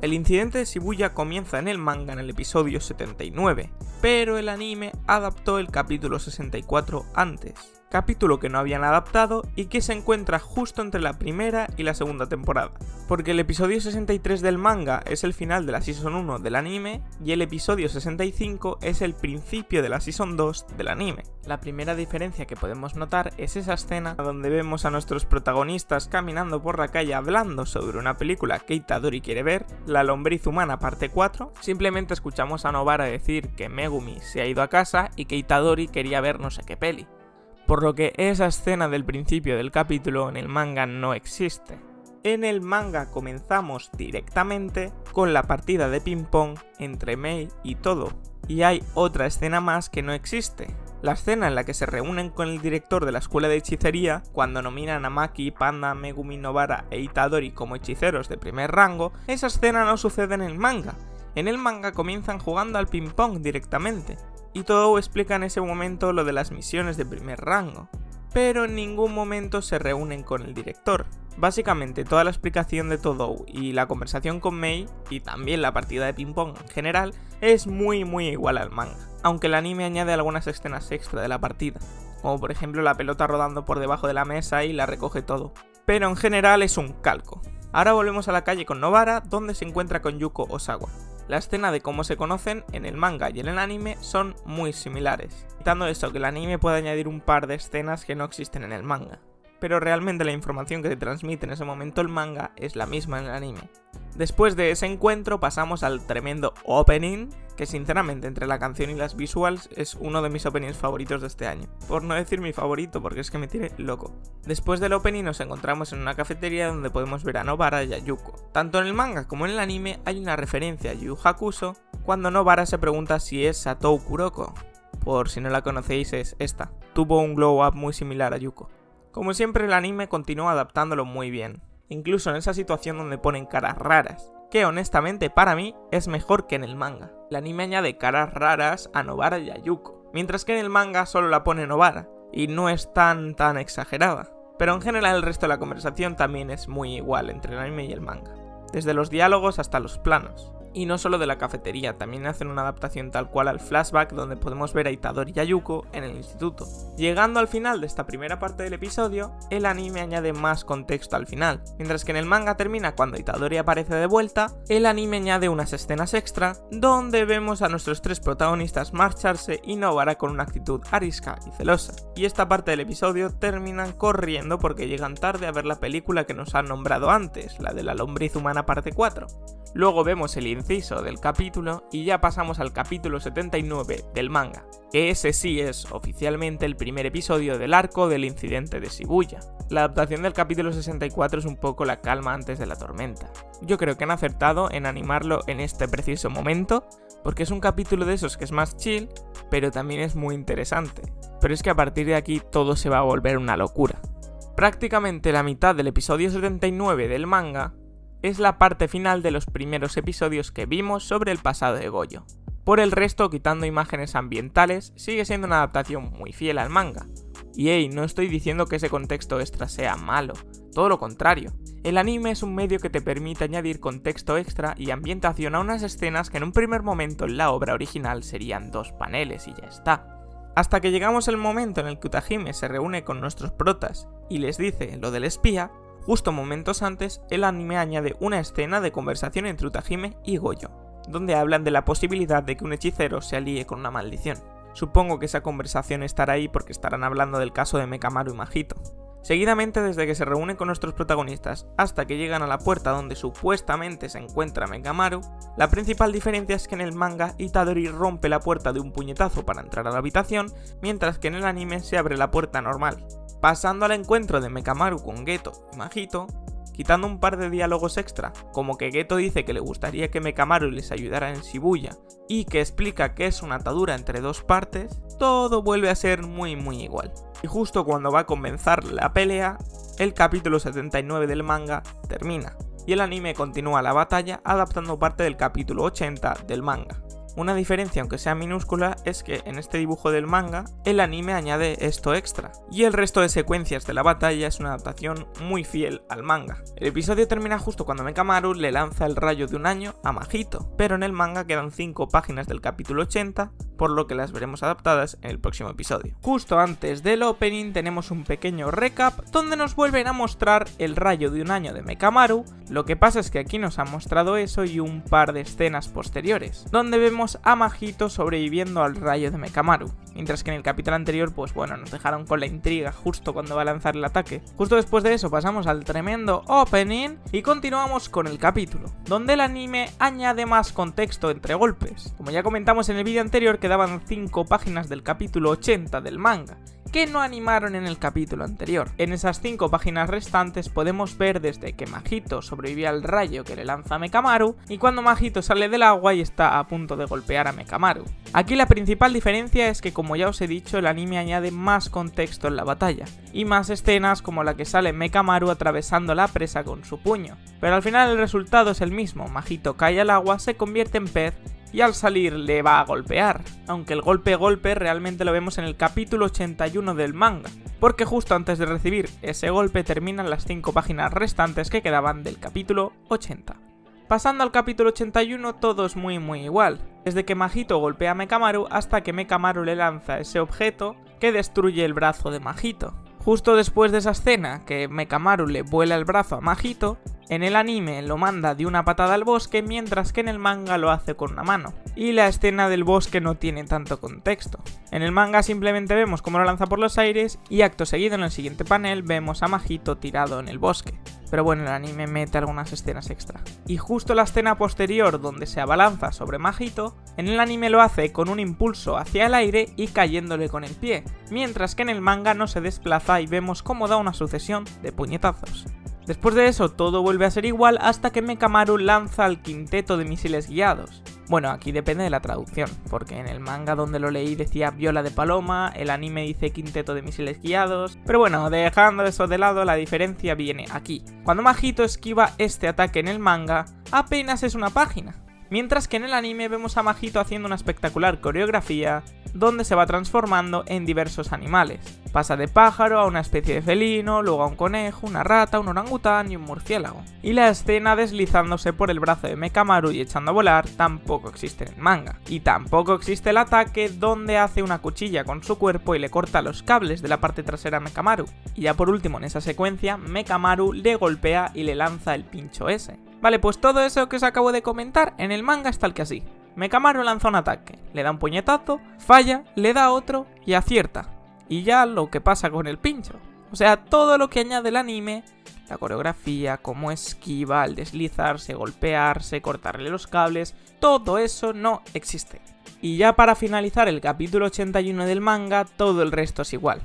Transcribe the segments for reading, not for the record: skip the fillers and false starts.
El incidente de Shibuya comienza en el manga en el episodio 79, pero el anime adaptó el capítulo 64 antes, capítulo que no habían adaptado y que se encuentra justo entre la primera y la segunda temporada, porque el episodio 63 del manga es el final de la Season 1 del anime y el episodio 65 es el principio de la Season 2 del anime. La primera diferencia que podemos notar es esa escena donde vemos a nuestros protagonistas caminando por la calle hablando sobre una película que Itadori quiere ver, La lombriz humana parte 4, simplemente escuchamos a Nobara decir que Megumi se ha ido a casa y que Itadori quería ver no sé qué peli. Por lo que esa escena del principio del capítulo en el manga no existe. En el manga comenzamos directamente con la partida de ping pong entre Mei y Todo, y hay otra escena más que no existe. La escena en la que se reúnen con el director de la escuela de hechicería, cuando nominan a Maki, Panda, Megumi, Nobara e Itadori como hechiceros de primer rango, esa escena no sucede en el manga. En el manga comienzan jugando al ping pong directamente, y Todo explica en ese momento lo de las misiones de primer rango, pero en ningún momento se reúnen con el director. Básicamente toda la explicación de Todo y la conversación con Mei, y también la partida de ping pong en general, es muy igual al manga, aunque el anime añade algunas escenas extra de la partida, como por ejemplo la pelota rodando por debajo de la mesa y la recoge Todo, pero en general es un calco. Ahora volvemos a la calle con Nobara, donde se encuentra con Yuko Osawa. La escena de cómo se conocen en el manga y en el anime son muy similares, quitando eso que el anime puede añadir un par de escenas que no existen en el manga, pero realmente la información que te transmite en ese momento el manga es la misma en el anime. Después de ese encuentro pasamos al tremendo opening, que sinceramente entre la canción y las visuals es uno de mis openings favoritos de este año, por no decir mi favorito porque es que me tiene loco. Después del opening nos encontramos en una cafetería donde podemos ver a Nobara y a Yuko. Tanto en el manga como en el anime hay una referencia a Yu Yu Hakusho cuando Nobara se pregunta si es Satou Kuroko. Por si no la conocéis, es esta. Tuvo un glow up muy similar a Yuko. Como siempre el anime continúa adaptándolo muy bien, incluso en esa situación donde ponen caras raras, que honestamente para mí es mejor que en el manga. El anime añade caras raras a Nobara y a Yuko, mientras que en el manga solo la pone Nobara, y no es tan exagerada. Pero en general el resto de la conversación también es muy igual entre el anime y el manga, desde los diálogos hasta los planos. Y no solo de la cafetería, también hacen una adaptación tal cual al flashback donde podemos ver a Itadori y a Yuko en el instituto. Llegando al final de esta primera parte del episodio, el anime añade más contexto al final. Mientras que en el manga termina cuando Itadori aparece de vuelta, el anime añade unas escenas extra donde vemos a nuestros tres protagonistas marcharse y Nobara con una actitud arisca y celosa. Y esta parte del episodio terminan corriendo porque llegan tarde a ver la película que nos han nombrado antes, la de La lombriz humana parte 4. Luego vemos el inciso del capítulo y ya pasamos al capítulo 79 del manga, que ese sí es oficialmente el primer episodio del arco del incidente de Shibuya. La adaptación del capítulo 64 es un poco la calma antes de la tormenta. Yo creo que han acertado en animarlo en este preciso momento, porque es un capítulo de esos que es más chill, pero también es muy interesante. Pero es que a partir de aquí todo se va a volver una locura. Prácticamente la mitad del episodio 79 del manga es la parte final de los primeros episodios que vimos sobre el pasado de Gojo. Por el resto, quitando imágenes ambientales, sigue siendo una adaptación muy fiel al manga. Y no estoy diciendo que ese contexto extra sea malo, todo lo contrario. El anime es un medio que te permite añadir contexto extra y ambientación a unas escenas que en un primer momento en la obra original serían 2 paneles y ya está. Hasta que llegamos al momento en el que Utahime se reúne con nuestros protas y les dice lo del espía. Justo momentos antes, el anime añade una escena de conversación entre Utahime y Gojo, donde hablan de la posibilidad de que un hechicero se alíe con una maldición. Supongo que esa conversación estará ahí porque estarán hablando del caso de Mekamaru y Mahito. Seguidamente, desde que se reúnen con nuestros protagonistas hasta que llegan a la puerta donde supuestamente se encuentra Mekamaru, la principal diferencia es que en el manga Itadori rompe la puerta de un puñetazo para entrar a la habitación, mientras que en el anime se abre la puerta normal. Pasando al encuentro de Mekamaru con Geto y Mahito, quitando un par de diálogos extra, como que Geto dice que le gustaría que Mekamaru les ayudara en Shibuya y que explica que es una atadura entre 2 partes, todo vuelve a ser muy igual. Y justo cuando va a comenzar la pelea, el capítulo 79 del manga termina, y el anime continúa la batalla adaptando parte del capítulo 80 del manga. Una diferencia, aunque sea minúscula, es que en este dibujo del manga el anime añade esto extra, y el resto de secuencias de la batalla es una adaptación muy fiel al manga. El episodio termina justo cuando Mekamaru le lanza el rayo de un año a Mahito, pero en el manga quedan 5 páginas del capítulo 80, por lo que las veremos adaptadas en el próximo episodio. Justo antes del opening tenemos un pequeño recap donde nos vuelven a mostrar el rayo de un año de Mekamaru. Lo que pasa es que aquí nos han mostrado eso y un par de escenas posteriores, donde vemos a Mahito sobreviviendo al rayo de Mekamaru, mientras que en el capítulo anterior pues bueno, nos dejaron con la intriga justo cuando va a lanzar el ataque. Justo después de eso pasamos al tremendo opening y continuamos con el capítulo, donde el anime añade más contexto entre golpes. Como ya comentamos en el vídeo anterior, quedaban 5 páginas del capítulo 80 del manga que no animaron en el capítulo anterior. En esas 5 páginas restantes podemos ver desde que Mahito sobrevive al rayo que le lanza Mekamaru y cuando Mahito sale del agua y está a punto de golpear a Mekamaru. Aquí la principal diferencia es que, como ya os he dicho, el anime añade más contexto en la batalla y más escenas como la que sale Mekamaru atravesando la presa con su puño, pero al final el resultado es el mismo. Mahito cae al agua, se convierte en pez y al salir le va a golpear, aunque el golpe realmente lo vemos en el capítulo 81 del manga, porque justo antes de recibir ese golpe terminan las 5 páginas restantes que quedaban del capítulo 80. Pasando al capítulo 81 todo es muy igual, desde que Mahito golpea a Mekamaru hasta que Mekamaru le lanza ese objeto que destruye el brazo de Mahito. Justo después de esa escena que Mekamaru le vuela el brazo a Mahito, en el anime lo manda de una patada al bosque, mientras que en el manga lo hace con una mano. Y la escena del bosque no tiene tanto contexto. En el manga simplemente vemos cómo lo lanza por los aires y acto seguido en el siguiente panel vemos a Mahito tirado en el bosque. Pero bueno, el anime mete algunas escenas extra. Y justo la escena posterior donde se abalanza sobre Mahito, en el anime lo hace con un impulso hacia el aire y cayéndole con el pie, mientras que en el manga no se desplaza y vemos cómo da una sucesión de puñetazos. Después de eso todo vuelve a ser igual hasta que Mekamaru lanza el quinteto de misiles guiados. Bueno, aquí depende de la traducción, porque en el manga donde lo leí decía viola de paloma, el anime dice quinteto de misiles guiados, pero bueno, dejando eso de lado, la diferencia viene aquí. Cuando Mahito esquiva este ataque en el manga, apenas es una página, mientras que en el anime vemos a Mahito haciendo una espectacular coreografía donde se va transformando en diversos animales. Pasa de pájaro a una especie de felino, luego a un conejo, una rata, un orangután y un murciélago. Y la escena deslizándose por el brazo de Mekamaru y echando a volar tampoco existe en el manga. Y tampoco existe el ataque donde hace una cuchilla con su cuerpo y le corta los cables de la parte trasera a Mekamaru. Y ya por último en esa secuencia, Mekamaru le golpea y le lanza el pincho ese. Vale, pues todo eso que os acabo de comentar en el manga es tal que así. Mekamaru lanza un ataque, le da un puñetazo, falla, le da otro y acierta. Y ya lo que pasa con el pincho. O sea, todo lo que añade el anime, la coreografía, cómo esquiva, al deslizarse, golpearse, cortarle los cables, todo eso no existe. Y ya para finalizar el capítulo 81 del manga, todo el resto es igual.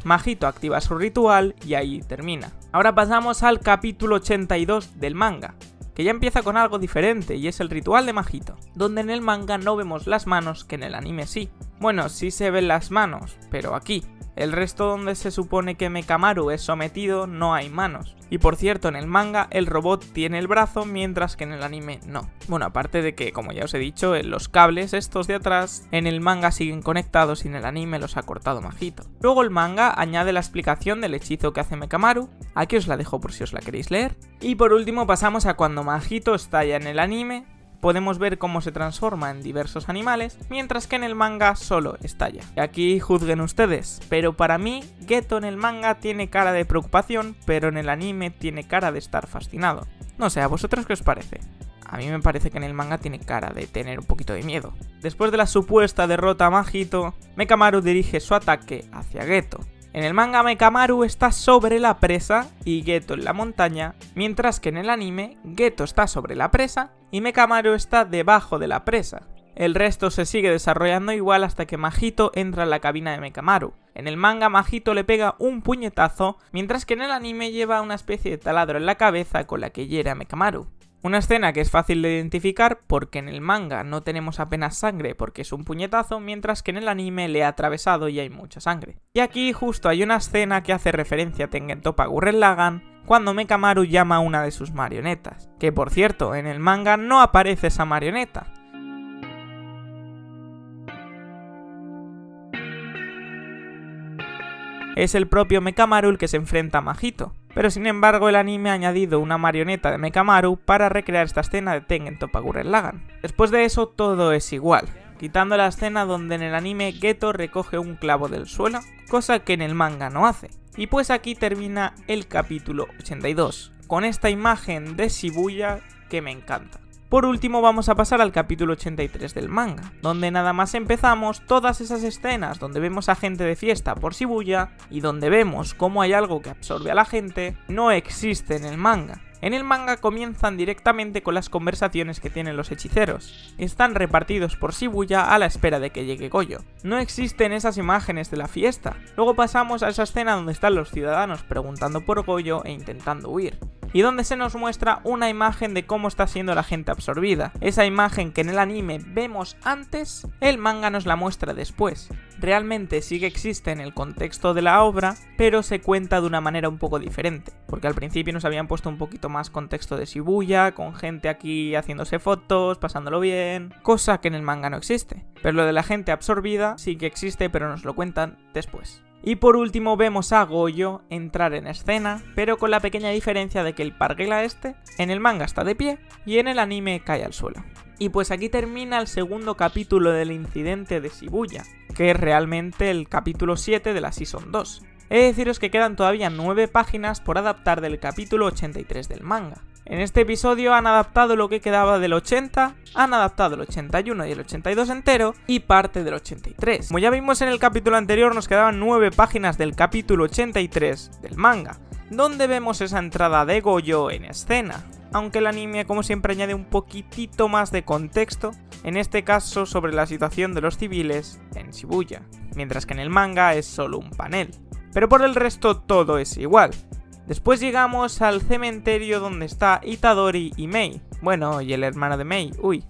Mahito activa su ritual y ahí termina. Ahora pasamos al capítulo 82 del manga, que ya empieza con algo diferente y es el ritual de Mahito, donde en el manga no vemos las manos que en el anime sí. Bueno, sí se ven las manos, pero aquí. El resto donde se supone que Mekamaru es sometido no hay manos. Y por cierto, en el manga el robot tiene el brazo, mientras que en el anime no. Bueno, aparte de que, como ya os he dicho, los cables estos de atrás en el manga siguen conectados y en el anime los ha cortado Mahito. Luego el manga añade la explicación del hechizo que hace Mekamaru, aquí os la dejo por si os la queréis leer. Y por último pasamos a cuando Mahito estalla en el anime. Podemos ver cómo se transforma en diversos animales, mientras que en el manga solo estalla. Y aquí juzguen ustedes, pero para mí, Geto en el manga tiene cara de preocupación, pero en el anime tiene cara de estar fascinado. No sé, ¿a vosotros qué os parece? A mí me parece que en el manga tiene cara de tener un poquito de miedo. Después de la supuesta derrota a Mahito, Mekamaru dirige su ataque hacia Geto. En el manga Mekamaru está sobre la presa y Geto en la montaña, mientras que en el anime Geto está sobre la presa y Mekamaru está debajo de la presa. El resto se sigue desarrollando igual hasta que Mahito entra en la cabina de Mekamaru. En el manga Mahito le pega un puñetazo, mientras que en el anime lleva una especie de taladro en la cabeza con la que hiere a Mekamaru. Una escena que es fácil de identificar porque en el manga no tenemos apenas sangre porque es un puñetazo, mientras que en el anime le ha atravesado y hay mucha sangre. Y aquí justo hay una escena que hace referencia a Tengen Toppa Gurren Lagann cuando Mekamaru llama a una de sus marionetas, que por cierto en el manga no aparece esa marioneta. es el propio Mechamaru el que se enfrenta a Mahito. Pero sin embargo el anime ha añadido una marioneta de Mechamaru para recrear esta escena de Tengen Toppa Gurren Lagann. Después de eso todo es igual, quitando la escena donde en el anime Geto recoge un clavo del suelo, cosa que en el manga no hace. Y pues aquí termina el capítulo 82, con esta imagen de Shibuya que me encanta. Por último vamos a pasar al capítulo 83 del manga, donde nada más empezamos todas esas escenas donde vemos a gente de fiesta por Shibuya y donde vemos cómo hay algo que absorbe a la gente, no existe en el manga. En el manga comienzan directamente con las conversaciones que tienen los hechiceros. Están repartidos por Shibuya a la espera de que llegue Goyo. No existen esas imágenes de la fiesta. Luego pasamos a esa escena donde están los ciudadanos preguntando por Goyo e intentando huir. Y donde se nos muestra una imagen de cómo está siendo la gente absorbida. Esa imagen que en el anime vemos antes, el manga nos la muestra después. Realmente sí que existe en el contexto de la obra, pero se cuenta de una manera un poco diferente. Porque al principio nos habían puesto un poquito más contexto de Shibuya, con gente aquí haciéndose fotos, pasándolo bien, cosa que en el manga no existe. Pero lo de la gente absorbida sí que existe, pero nos lo cuentan después. Y por último vemos a Goyo entrar en escena, pero con la pequeña diferencia de que el parguela este en el manga está de pie y en el anime cae al suelo. Y pues aquí termina el segundo capítulo del incidente de Shibuya, que es realmente el capítulo 7 de la Season 2. He de deciros que quedan todavía 9 páginas por adaptar del capítulo 83 del manga. En este episodio han adaptado lo que quedaba del 80, han adaptado el 81 y el 82 entero y parte del 83. Como ya vimos en el capítulo anterior, nos quedaban 9 páginas del capítulo 83 del manga, donde vemos esa entrada de Goyo en escena. Aunque el anime, como siempre, añade un poquitito más de contexto, en este caso sobre la situación de los civiles en Shibuya, mientras que en el manga es solo un panel. Pero por el resto todo es igual. Después llegamos al cementerio donde está Itadori y Mei. Bueno, y el hermano de Mei. Uy.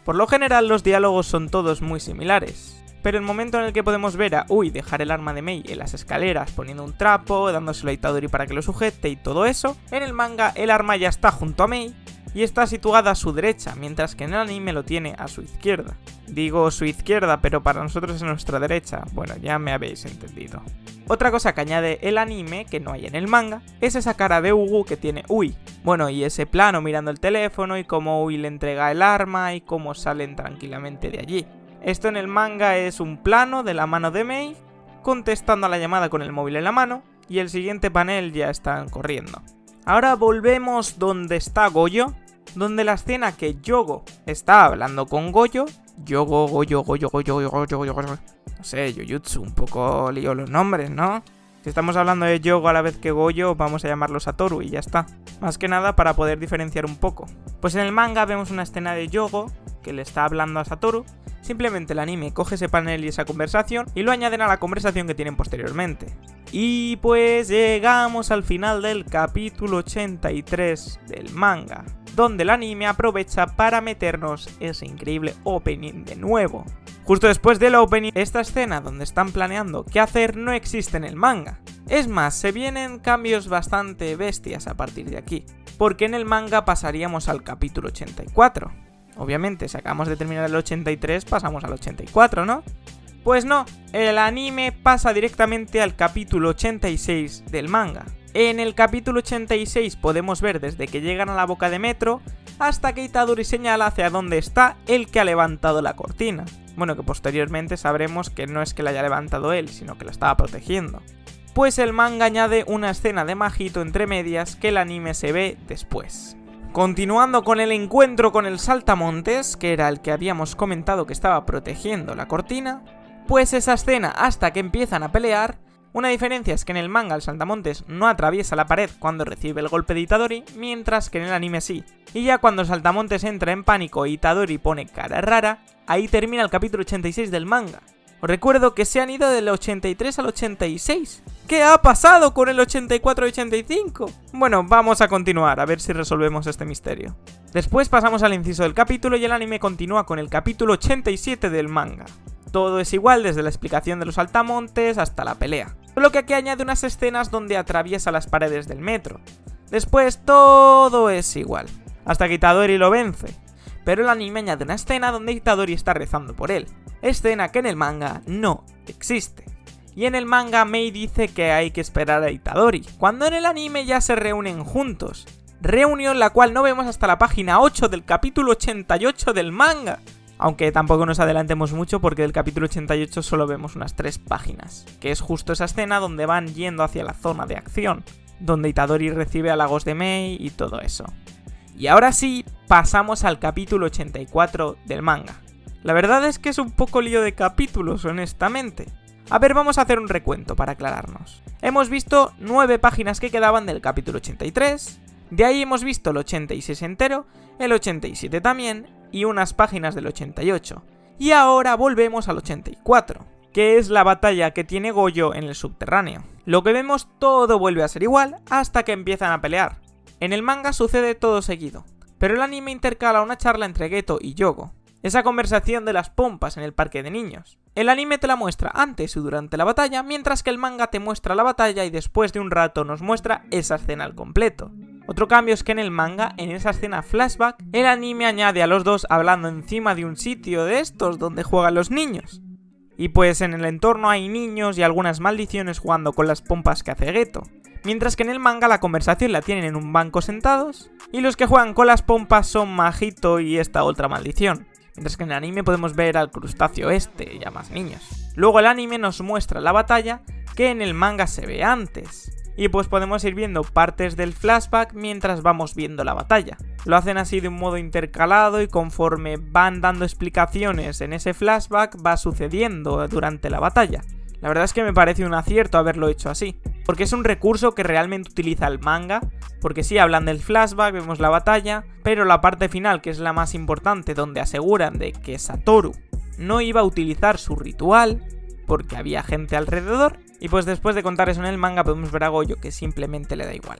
Por lo general los diálogos son todos muy similares. Pero el momento en el que podemos ver a Uy dejar el arma de Mei en las escaleras poniendo un trapo, dándoselo a Itadori para que lo sujete y todo eso, en el manga el arma ya está junto a Mei y está situada a su derecha, mientras que en el anime lo tiene a su izquierda. Digo su izquierda, pero para nosotros es nuestra derecha. Bueno, ya me habéis entendido. Otra cosa que añade el anime, que no hay en el manga, es esa cara de Ugu que tiene Ui. Bueno, y ese plano mirando el teléfono y cómo Ui le entrega el arma y cómo salen tranquilamente de allí. Esto en el manga es un plano de la mano de Mei, contestando a la llamada con el móvil en la mano, y el siguiente panel ya están corriendo. Ahora volvemos donde está Goyo, donde la escena que Yogo está hablando con Goyo. Goyo. No sé, Jujutsu, un poco lío los nombres, ¿no? Si estamos hablando de Yogo a la vez que Goyo, vamos a llamarlo Satoru y ya está. Más que nada para poder diferenciar un poco. Pues en el manga vemos una escena de Yogo que le está hablando a Satoru. Simplemente el anime coge ese panel y esa conversación y lo añaden a la conversación que tienen posteriormente. Y pues llegamos al final del capítulo 83 del manga, donde el anime aprovecha para meternos ese increíble opening de nuevo. Justo después del opening, esta escena donde están planeando qué hacer no existe en el manga. Es más, se vienen cambios bastante bestias a partir de aquí, porque en el manga pasaríamos al capítulo 84. Obviamente, si acabamos de terminar el 83, pasamos al 84, ¿no? Pues no, el anime pasa directamente al capítulo 86 del manga. En el capítulo 86 podemos ver desde que llegan a la boca de metro hasta que Itadori señala hacia dónde está el que ha levantado la cortina. Bueno, que posteriormente sabremos que no es que la haya levantado él, sino que la estaba protegiendo. Pues el manga añade una escena de Mahito entre medias que el anime se ve después. Continuando con el encuentro con el saltamontes, que era el que habíamos comentado que estaba protegiendo la cortina, pues esa escena hasta que empiezan a pelear. Una diferencia es que en el manga el saltamontes no atraviesa la pared cuando recibe el golpe de Itadori, mientras que en el anime sí. Y ya cuando el saltamontes entra en pánico y Itadori pone cara rara, ahí termina el capítulo 86 del manga. Os recuerdo que se han ido del 83 al 86. ¿Qué ha pasado con el 84 y 85? Bueno, vamos a continuar a ver si resolvemos este misterio. Después pasamos al inciso del capítulo y el anime continúa con el capítulo 87 del manga. Todo es igual desde la explicación de los saltamontes hasta la pelea, solo que aquí añade unas escenas donde atraviesa las paredes del metro. Después todo es igual, hasta que Itadori lo vence, pero el anime añade una escena donde Itadori está rezando por él, escena que en el manga no existe. y en el manga Mei dice que hay que esperar a Itadori, cuando en el anime ya se reúnen juntos. Reunión la cual no vemos hasta la página 8 del capítulo 88 del manga. Aunque tampoco nos adelantemos mucho porque del capítulo 88 solo vemos unas 3 páginas, que es justo esa escena donde van yendo hacia la zona de acción, donde Itadori recibe halagos de Mei y todo eso. Y ahora sí, pasamos al capítulo 84 del manga. La verdad es que es un poco lío de capítulos, honestamente. A ver, vamos a hacer un recuento para aclararnos. Hemos visto 9 páginas que quedaban del capítulo 83, de ahí hemos visto el 86 entero, el 87 también, y unas páginas del 88. Y ahora volvemos al 84, que es la batalla que tiene Gojo en el subterráneo. Lo que vemos todo vuelve a ser igual hasta que empiezan a pelear. En el manga sucede todo seguido, pero el anime intercala una charla entre Geto y Yogo. Esa conversación de las pompas en el parque de niños. El anime te la muestra antes y durante la batalla, mientras que el manga te muestra la batalla y después de un rato nos muestra esa escena al completo. Otro cambio es que en el manga, en esa escena flashback, el anime añade a los dos hablando encima de un sitio de estos donde juegan los niños. Y pues en el entorno hay niños y algunas maldiciones jugando con las pompas que hace Geto. Mientras que en el manga la conversación la tienen en un banco sentados, y los que juegan con las pompas son Majito y esta otra maldición. Mientras que en el anime podemos ver al crustáceo este y a más niños. Luego el anime nos muestra la batalla que en el manga se ve antes. Y pues podemos ir viendo partes del flashback mientras vamos viendo la batalla. Lo hacen así de un modo intercalado y conforme van dando explicaciones en ese flashback va sucediendo durante la batalla. La verdad es que me parece un acierto haberlo hecho así, porque es un recurso que realmente utiliza el manga, porque sí hablan del flashback, vemos la batalla, pero la parte final, que es la más importante, donde aseguran de que Satoru no iba a utilizar su ritual, porque había gente alrededor, y pues después de contar eso en el manga podemos ver a Gojo que simplemente le da igual.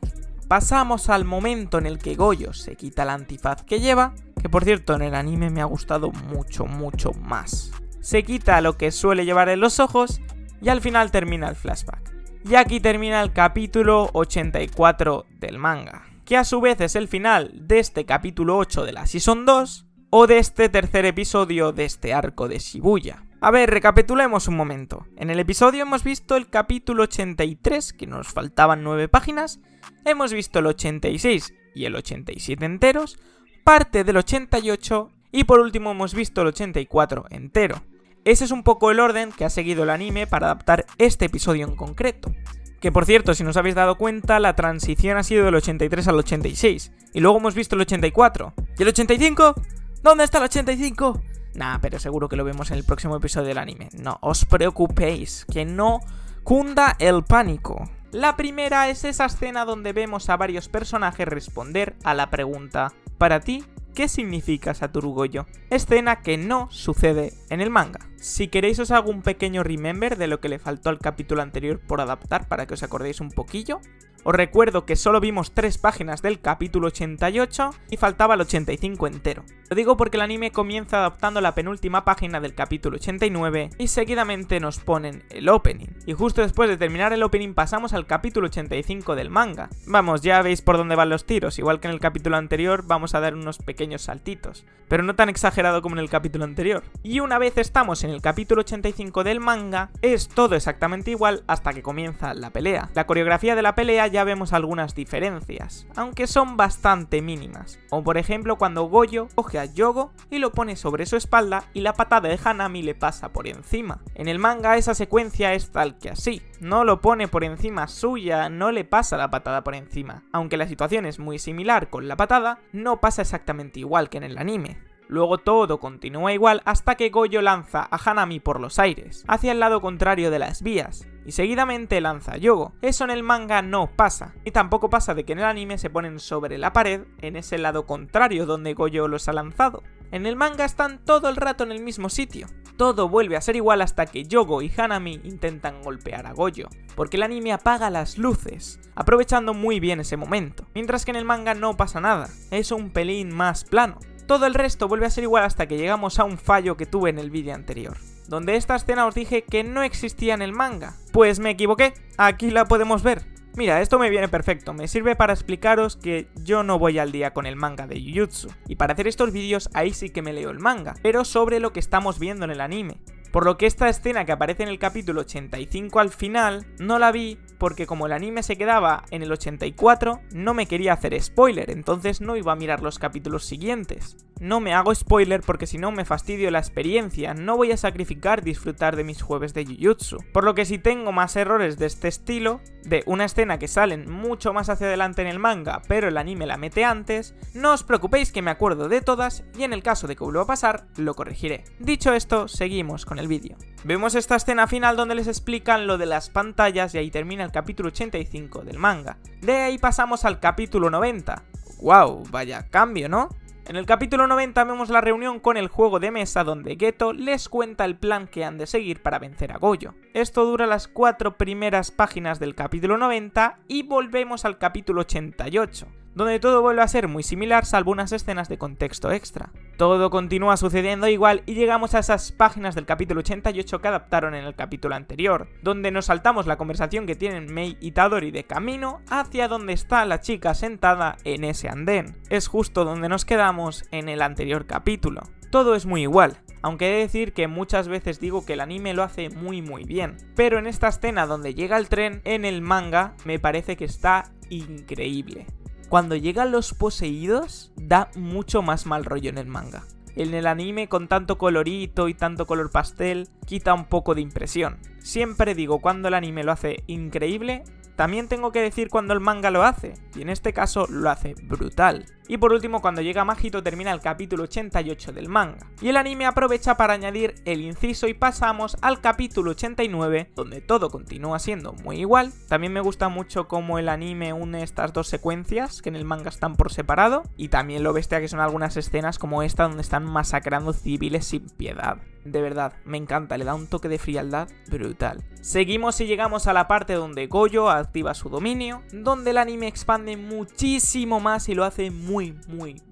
Pasamos al momento en el que Gojo se quita la antifaz que lleva, que por cierto en el anime me ha gustado mucho más. Se quita lo que suele llevar en los ojos y al final termina el flashback. Y aquí termina el capítulo 84 del manga, que a su vez es el final de este capítulo 8 de la Season 2 o de este tercer episodio de este arco de Shibuya. A ver, recapitulemos un momento. En el episodio hemos visto el capítulo 83, que nos faltaban 9 páginas, hemos visto el 86 y el 87 enteros, parte del 88 y por último hemos visto el 84 entero. Ese es un poco el orden que ha seguido el anime para adaptar este episodio en concreto. Que por cierto, si no os habéis dado cuenta, la transición ha sido del 83 al 86. Y luego hemos visto el 84. ¿Y el 85? ¿Dónde está el 85? Nah, pero seguro que lo vemos en el próximo episodio del anime. No os preocupéis, que no cunda el pánico. La primera es esa escena donde vemos a varios personajes responder a la pregunta: ¿para ti qué significa Satoru Gojo? Escena que no sucede en el manga. Si queréis os hago un pequeño remember de lo que le faltó al capítulo anterior por adaptar para que os acordéis un poquillo. Os recuerdo que solo vimos 3 páginas del capítulo 88 y faltaba el 85 entero. Lo digo porque el anime comienza adaptando la penúltima página del capítulo 89 y seguidamente nos ponen el opening. Y justo después de terminar el opening pasamos al capítulo 85 del manga. Vamos, ya veis por dónde van los tiros, igual que en el capítulo anterior vamos a dar unos pequeños saltitos, pero no tan exagerado como en el capítulo anterior. Y una vez estamos en el capítulo 85 del manga, es todo exactamente igual hasta que comienza la pelea. La coreografía de la pelea ya vemos algunas diferencias, aunque son bastante mínimas, como por ejemplo cuando Gojo coge a Yogo y lo pone sobre su espalda y la patada de Hanami le pasa por encima. En el manga esa secuencia es tal que así, no lo pone por encima suya, no le pasa la patada por encima, aunque la situación es muy similar con la patada, no pasa exactamente igual que en el anime. Luego todo continúa igual hasta que Gojo lanza a Hanami por los aires, hacia el lado contrario de las vías, y seguidamente lanza a Yogo. Eso en el manga no pasa, y tampoco pasa de que en el anime se ponen sobre la pared en ese lado contrario donde Gojo los ha lanzado. En el manga están todo el rato en el mismo sitio. Todo vuelve a ser igual hasta que Yogo y Hanami intentan golpear a Gojo, porque el anime apaga las luces, aprovechando muy bien ese momento, mientras que en el manga no pasa nada, es un pelín más plano. Todo el resto vuelve a ser igual hasta que llegamos a un fallo que tuve en el vídeo anterior, donde esta escena os dije que no existía en el manga. Pues me equivoqué, aquí la podemos ver. Mira, esto me viene perfecto, me sirve para explicaros que yo no voy al día con el manga de Jujutsu, y para hacer estos vídeos ahí sí que me leo el manga, pero sobre lo que estamos viendo en el anime. Por lo que esta escena que aparece en el capítulo 85 al final, no la vi porque como el anime se quedaba en el 84, no me quería hacer spoiler, entonces no iba a mirar los capítulos siguientes. No me hago spoiler porque si no me fastidio la experiencia, no voy a sacrificar disfrutar de mis jueves de Jujutsu. Por lo que si tengo más errores de este estilo, de una escena que salen mucho más hacia adelante en el manga, pero el anime la mete antes, no os preocupéis que me acuerdo de todas y en el caso de que vuelva a pasar, lo corregiré. Dicho esto, seguimos con el vídeo. Vemos esta escena final donde les explican lo de las pantallas y ahí termina el capítulo 85 del manga. De ahí pasamos al capítulo 90. ¡Wow! Vaya cambio, ¿no? En el capítulo 90 vemos la reunión con el juego de mesa donde Geto les cuenta el plan que han de seguir para vencer a Gojo. Esto dura las 4 primeras páginas del capítulo 90 y volvemos al capítulo 88, donde todo vuelve a ser muy similar salvo unas escenas de contexto extra. Todo continúa sucediendo igual y llegamos a esas páginas del capítulo 88 que adaptaron en el capítulo anterior, donde nos saltamos la conversación que tienen Mei y Tadori de camino hacia donde está la chica sentada en ese andén. Es justo donde nos quedamos en el anterior capítulo. Todo es muy igual, aunque he de decir que muchas veces digo que el anime lo hace muy bien, pero en esta escena donde llega el tren en el manga me parece que está increíble. Cuando llegan los poseídos, da mucho más mal rollo en el manga. En el anime, con tanto colorito y tanto color pastel, quita un poco de impresión. Siempre digo cuando el anime lo hace increíble, también tengo que decir cuando el manga lo hace, y en este caso lo hace brutal. Y por último, cuando llega Mahito termina el capítulo 88 del manga. Y el anime aprovecha para añadir el inciso y pasamos al capítulo 89, donde todo continúa siendo muy igual. También me gusta mucho cómo el anime une estas dos secuencias, que en el manga están por separado. Y también lo bestia que son algunas escenas como esta, donde están masacrando civiles sin piedad. De verdad, me encanta, le da un toque de frialdad brutal. Seguimos y llegamos a la parte donde Gojo activa su dominio, donde el anime expande muchísimo más y lo hace muy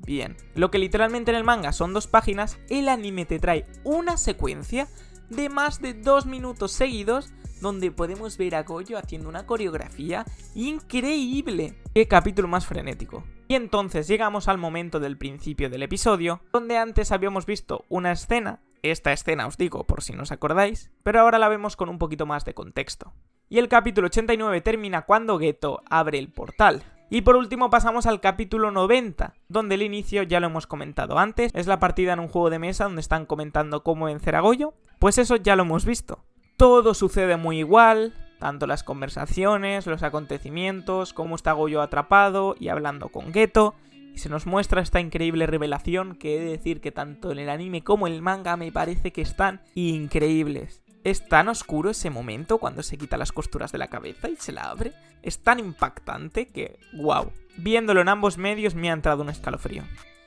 bien. Lo que literalmente en el manga son 2 páginas, el anime te trae una secuencia de más de 2 minutos seguidos donde podemos ver a Gojo haciendo una coreografía increíble. ¡Qué capítulo más frenético! Y entonces llegamos al momento del principio del episodio, donde antes habíamos visto una escena. Esta escena os digo por si no os acordáis, pero ahora la vemos con un poquito más de contexto. Y el capítulo 89 termina cuando Geto abre el portal. Y por último pasamos al capítulo 90, donde el inicio ya lo hemos comentado antes, es la partida en un juego de mesa donde están comentando cómo vencer a Gojo, pues eso ya lo hemos visto. Todo sucede muy igual, tanto las conversaciones, los acontecimientos, cómo está Gojo atrapado y hablando con Geto, y se nos muestra esta increíble revelación que he de decir que tanto en el anime como en el manga me parece que están increíbles. Es tan oscuro ese momento cuando se quita las costuras de la cabeza y se la abre. Es tan impactante que, wow. Viéndolo en ambos medios me ha entrado un escalofrío.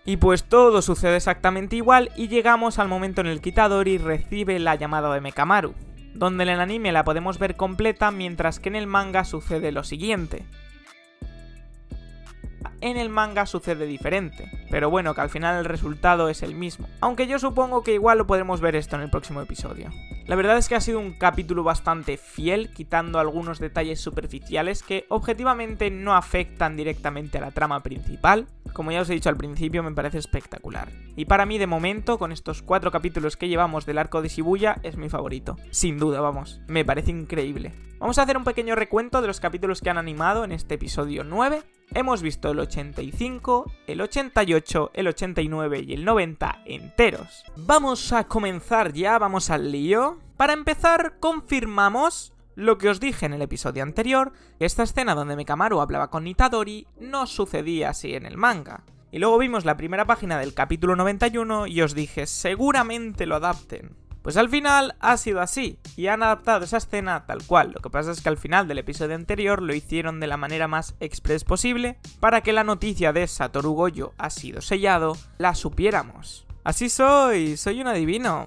Y pues todo sucede exactamente igual y llegamos al momento en el que Itadori recibe la llamada de Mekamaru, donde en el anime la podemos ver completa mientras que en el manga sucede lo siguiente. En el manga sucede diferente, pero bueno, que al final el resultado es el mismo, aunque yo supongo que igual lo podremos ver esto en el próximo episodio. La verdad es que ha sido un capítulo bastante fiel, quitando algunos detalles superficiales que objetivamente no afectan directamente a la trama principal. Como ya os he dicho al principio, me parece espectacular. Y para mí, de momento, con estos 4 capítulos que llevamos del arco de Shibuya, es mi favorito. Sin duda, vamos, me parece increíble. Vamos a hacer un pequeño recuento de los capítulos que han animado en este episodio 9. Hemos visto el 85, el 88, el 89 y el 90 enteros. Vamos a comenzar ya, vamos al lío. Para empezar, confirmamos lo que os dije en el episodio anterior, que esta escena donde Mekamaru hablaba con Itadori no sucedía así en el manga. Y luego vimos la primera página del capítulo 91 y os dije, seguramente lo adapten. Pues al final ha sido así, y han adaptado esa escena tal cual. Lo que pasa es que al final del episodio anterior lo hicieron de la manera más express posible para que la noticia de Satoru Gojo ha sido sellado, la supiéramos. Así soy un adivino.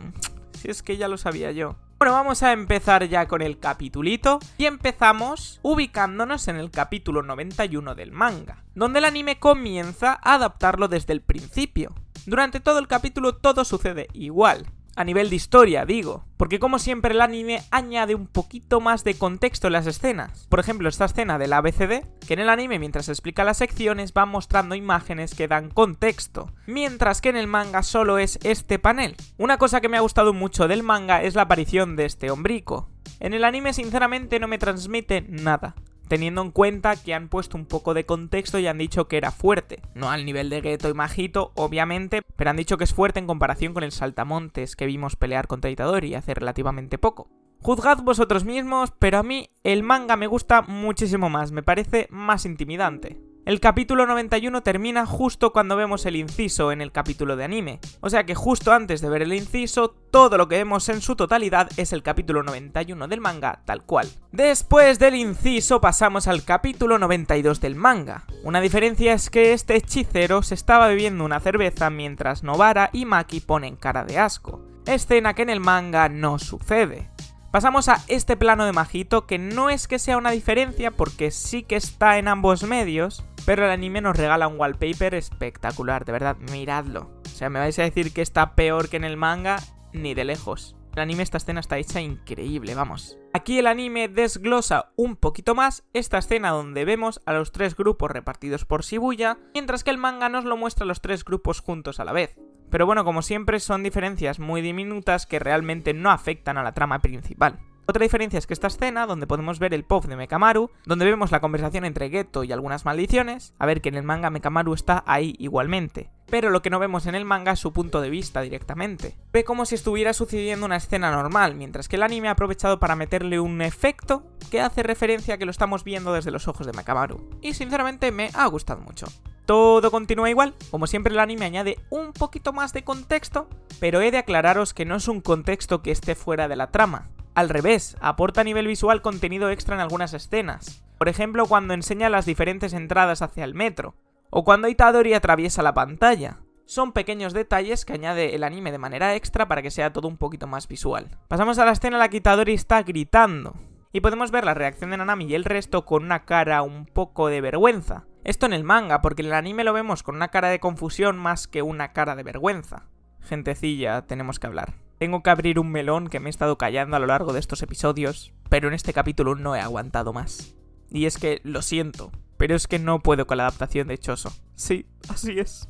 Si es que ya lo sabía yo. Bueno, vamos a empezar ya con el capitulito y empezamos ubicándonos en el capítulo 91 del manga, donde el anime comienza a adaptarlo desde el principio. Durante todo el capítulo todo sucede igual. A nivel de historia, digo, porque como siempre el anime añade un poquito más de contexto en las escenas. Por ejemplo, esta escena del ABCD, que en el anime mientras explica las secciones va mostrando imágenes que dan contexto, mientras que en el manga solo es este panel. Una cosa que me ha gustado mucho del manga es la aparición de este hombrico. En el anime sinceramente no me transmite nada, teniendo en cuenta que han puesto un poco de contexto y han dicho que era fuerte. No al nivel de Geto y Mahito, obviamente, pero han dicho que es fuerte en comparación con el saltamontes que vimos pelear contra Itadori hace relativamente poco. Juzgad vosotros mismos, pero a mí el manga me gusta muchísimo más, me parece más intimidante. El capítulo 91 termina justo cuando vemos el inciso en el capítulo de anime, o sea que justo antes de ver el inciso, todo lo que vemos en su totalidad es el capítulo 91 del manga tal cual. Después del inciso pasamos al capítulo 92 del manga. Una diferencia es que este hechicero se estaba bebiendo una cerveza mientras Nobara y Maki ponen cara de asco, escena que en el manga no sucede. Pasamos a este plano de Mahito, que no es que sea una diferencia porque sí que está en ambos medios, pero el anime nos regala un wallpaper espectacular, de verdad, miradlo. O sea, me vais a decir que está peor que en el manga, ni de lejos. El anime, esta escena está hecha increíble, vamos. Aquí el anime desglosa un poquito más esta escena donde vemos a los 3 grupos repartidos por Shibuya, mientras que el manga nos lo muestra a los 3 grupos juntos a la vez. Pero bueno, como siempre son diferencias muy diminutas que realmente no afectan a la trama principal. Otra diferencia es que esta escena, donde podemos ver el POV de Mekamaru, donde vemos la conversación entre Geto y algunas maldiciones, a ver que en el manga Mekamaru está ahí igualmente, pero lo que no vemos en el manga es su punto de vista directamente. Ve como si estuviera sucediendo una escena normal, mientras que el anime ha aprovechado para meterle un efecto que hace referencia a que lo estamos viendo desde los ojos de Mekamaru, y sinceramente me ha gustado mucho. Todo continúa igual, como siempre el anime añade un poquito más de contexto, pero he de aclararos que no es un contexto que esté fuera de la trama. Al revés, aporta a nivel visual contenido extra en algunas escenas. Por ejemplo, cuando enseña las diferentes entradas hacia el metro, o cuando Itadori atraviesa la pantalla. Son pequeños detalles que añade el anime de manera extra para que sea todo un poquito más visual. Pasamos a la escena en la que Itadori está gritando, y podemos ver la reacción de Nanami y el resto con una cara un poco de vergüenza. Esto en el manga, porque en el anime lo vemos con una cara de confusión más que una cara de vergüenza. Gentecilla, tenemos que hablar. Tengo que abrir un melón que me he estado callando a lo largo de estos episodios, pero en este capítulo no he aguantado más. Y es que, lo siento, pero es que no puedo con la adaptación de Choso. Sí, así es.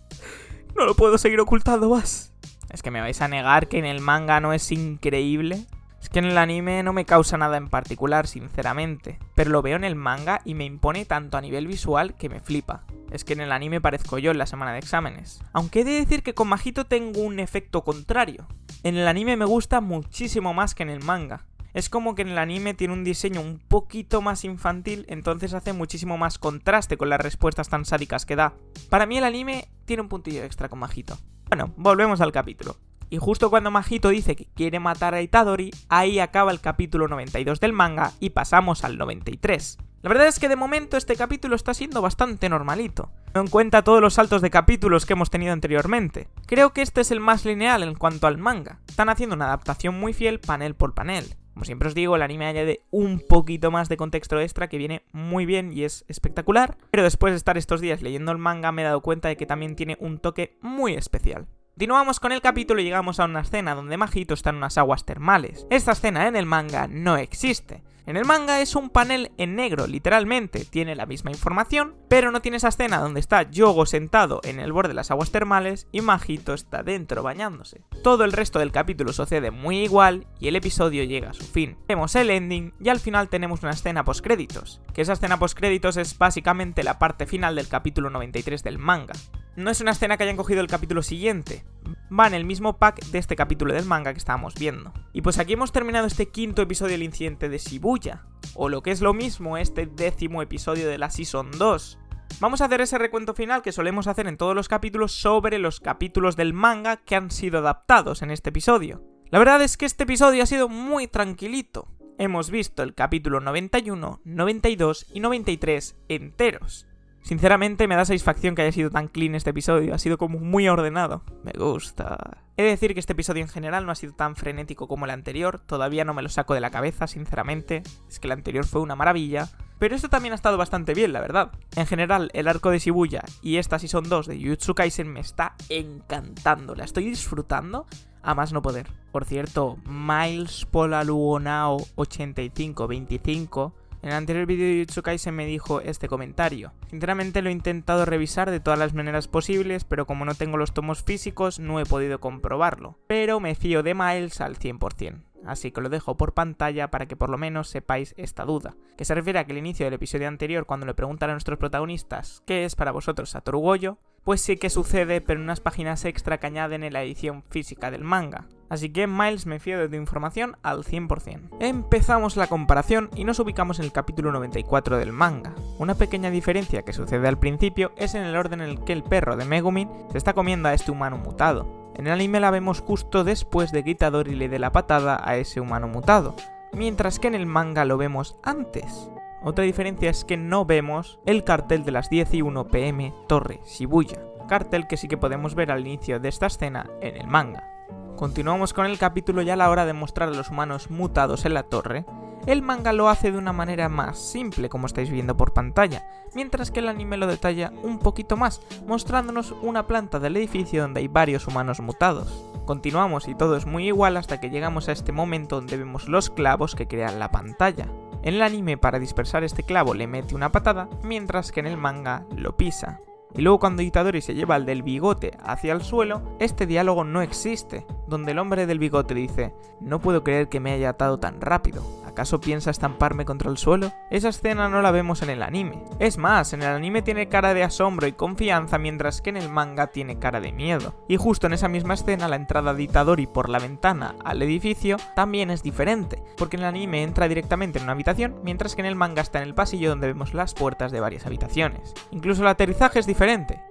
No lo puedo seguir ocultando más. Es que me vais a negar que en el manga no es increíble. Es que en el anime no me causa nada en particular, sinceramente. Pero lo veo en el manga y me impone tanto a nivel visual que me flipa. Es que en el anime parezco yo en la semana de exámenes. Aunque he de decir que con Mahito tengo un efecto contrario. En el anime me gusta muchísimo más que en el manga. Es como que en el anime tiene un diseño un poquito más infantil, entonces hace muchísimo más contraste con las respuestas tan sádicas que da. Para mí el anime tiene un puntillo extra con Mahito. Bueno, volvemos al capítulo. Y justo cuando Mahito dice que quiere matar a Itadori, ahí acaba el capítulo 92 del manga y pasamos al 93. La verdad es que de momento este capítulo está siendo bastante normalito, teniendo en cuenta todos los saltos de capítulos que hemos tenido anteriormente. Creo que este es el más lineal en cuanto al manga. Están haciendo una adaptación muy fiel panel por panel. Como siempre os digo, el anime añade un poquito más de contexto extra que viene muy bien y es espectacular, pero después de estar estos días leyendo el manga me he dado cuenta de que también tiene un toque muy especial. Continuamos con el capítulo y llegamos a una escena donde Mahito está en unas aguas termales. Esta escena en el manga no existe. En el manga es un panel en negro, literalmente, tiene la misma información, pero no tiene esa escena donde está Yogo sentado en el borde de las aguas termales y Mahito está dentro bañándose. Todo el resto del capítulo sucede muy igual y el episodio llega a su fin. Vemos el ending y al final tenemos una escena postcréditos, que esa escena postcréditos es básicamente la parte final del capítulo 93 del manga. No es una escena que hayan cogido el capítulo siguiente, va en el mismo pack de este capítulo del manga que estábamos viendo. Y pues aquí hemos terminado este quinto episodio del incidente de Shibuya, o lo que es lo mismo, este 10º episodio de la Season 2. Vamos a hacer ese recuento final que solemos hacer en todos los capítulos sobre los capítulos del manga que han sido adaptados en este episodio. La verdad es que este episodio ha sido muy tranquilito. Hemos visto el capítulo 91, 92 y 93 enteros. Sinceramente me da satisfacción que haya sido tan clean este episodio, ha sido como muy ordenado. Me gusta. He de decir que este episodio en general no ha sido tan frenético como el anterior, todavía no me lo saco de la cabeza, sinceramente. Es que el anterior fue una maravilla, pero esto también ha estado bastante bien, la verdad. En general, el arco de Shibuya y esta Season 2 de Jujutsu Kaisen me está encantando, la estoy disfrutando a más no poder. Por cierto, Miles Polaluonao 8525 en el anterior vídeo de Jujutsu Kaisen me dijo este comentario. Sinceramente lo he intentado revisar de todas las maneras posibles, pero como no tengo los tomos físicos no he podido comprobarlo. Pero me fío de Miles al 100%. Así que lo dejo por pantalla para que por lo menos sepáis esta duda, que se refiere a que el inicio del episodio anterior, cuando le preguntan a nuestros protagonistas ¿qué es para vosotros Satoru Gojo?, pues sí que sucede, pero en unas páginas extra que añaden en la edición física del manga. Así que Miles, me fío de tu información al 100%. Empezamos la comparación y nos ubicamos en el capítulo 94 del manga. Una pequeña diferencia que sucede al principio es en el orden en el que el perro de Megumin se está comiendo a este humano mutado. En el anime la vemos justo después de que Itadori le dé la patada a ese humano mutado, mientras que en el manga lo vemos antes. Otra diferencia es que no vemos el cartel de las 10:01 p.m. Torre Shibuya, cartel que sí que podemos ver al inicio de esta escena en el manga. Continuamos con el capítulo y a la hora de mostrar a los humanos mutados en la torre, el manga lo hace de una manera más simple, como estáis viendo por pantalla, mientras que el anime lo detalla un poquito más, mostrándonos una planta del edificio donde hay varios humanos mutados. Continuamos y todo es muy igual hasta que llegamos a este momento donde vemos los clavos que crean la pantalla. En el anime, para dispersar este clavo le mete una patada, mientras que en el manga lo pisa. Y luego cuando Itadori se lleva al del bigote hacia el suelo, este diálogo no existe, donde el hombre del bigote dice: no puedo creer que me haya atado tan rápido, ¿acaso piensa estamparme contra el suelo? Esa escena no la vemos en el anime. Es más, en el anime tiene cara de asombro y confianza, mientras que en el manga tiene cara de miedo. Y justo en esa misma escena, la entrada de Itadori por la ventana al edificio también es diferente, porque en el anime entra directamente en una habitación, mientras que en el manga está en el pasillo donde vemos las puertas de varias habitaciones. Incluso el aterrizaje es diferente.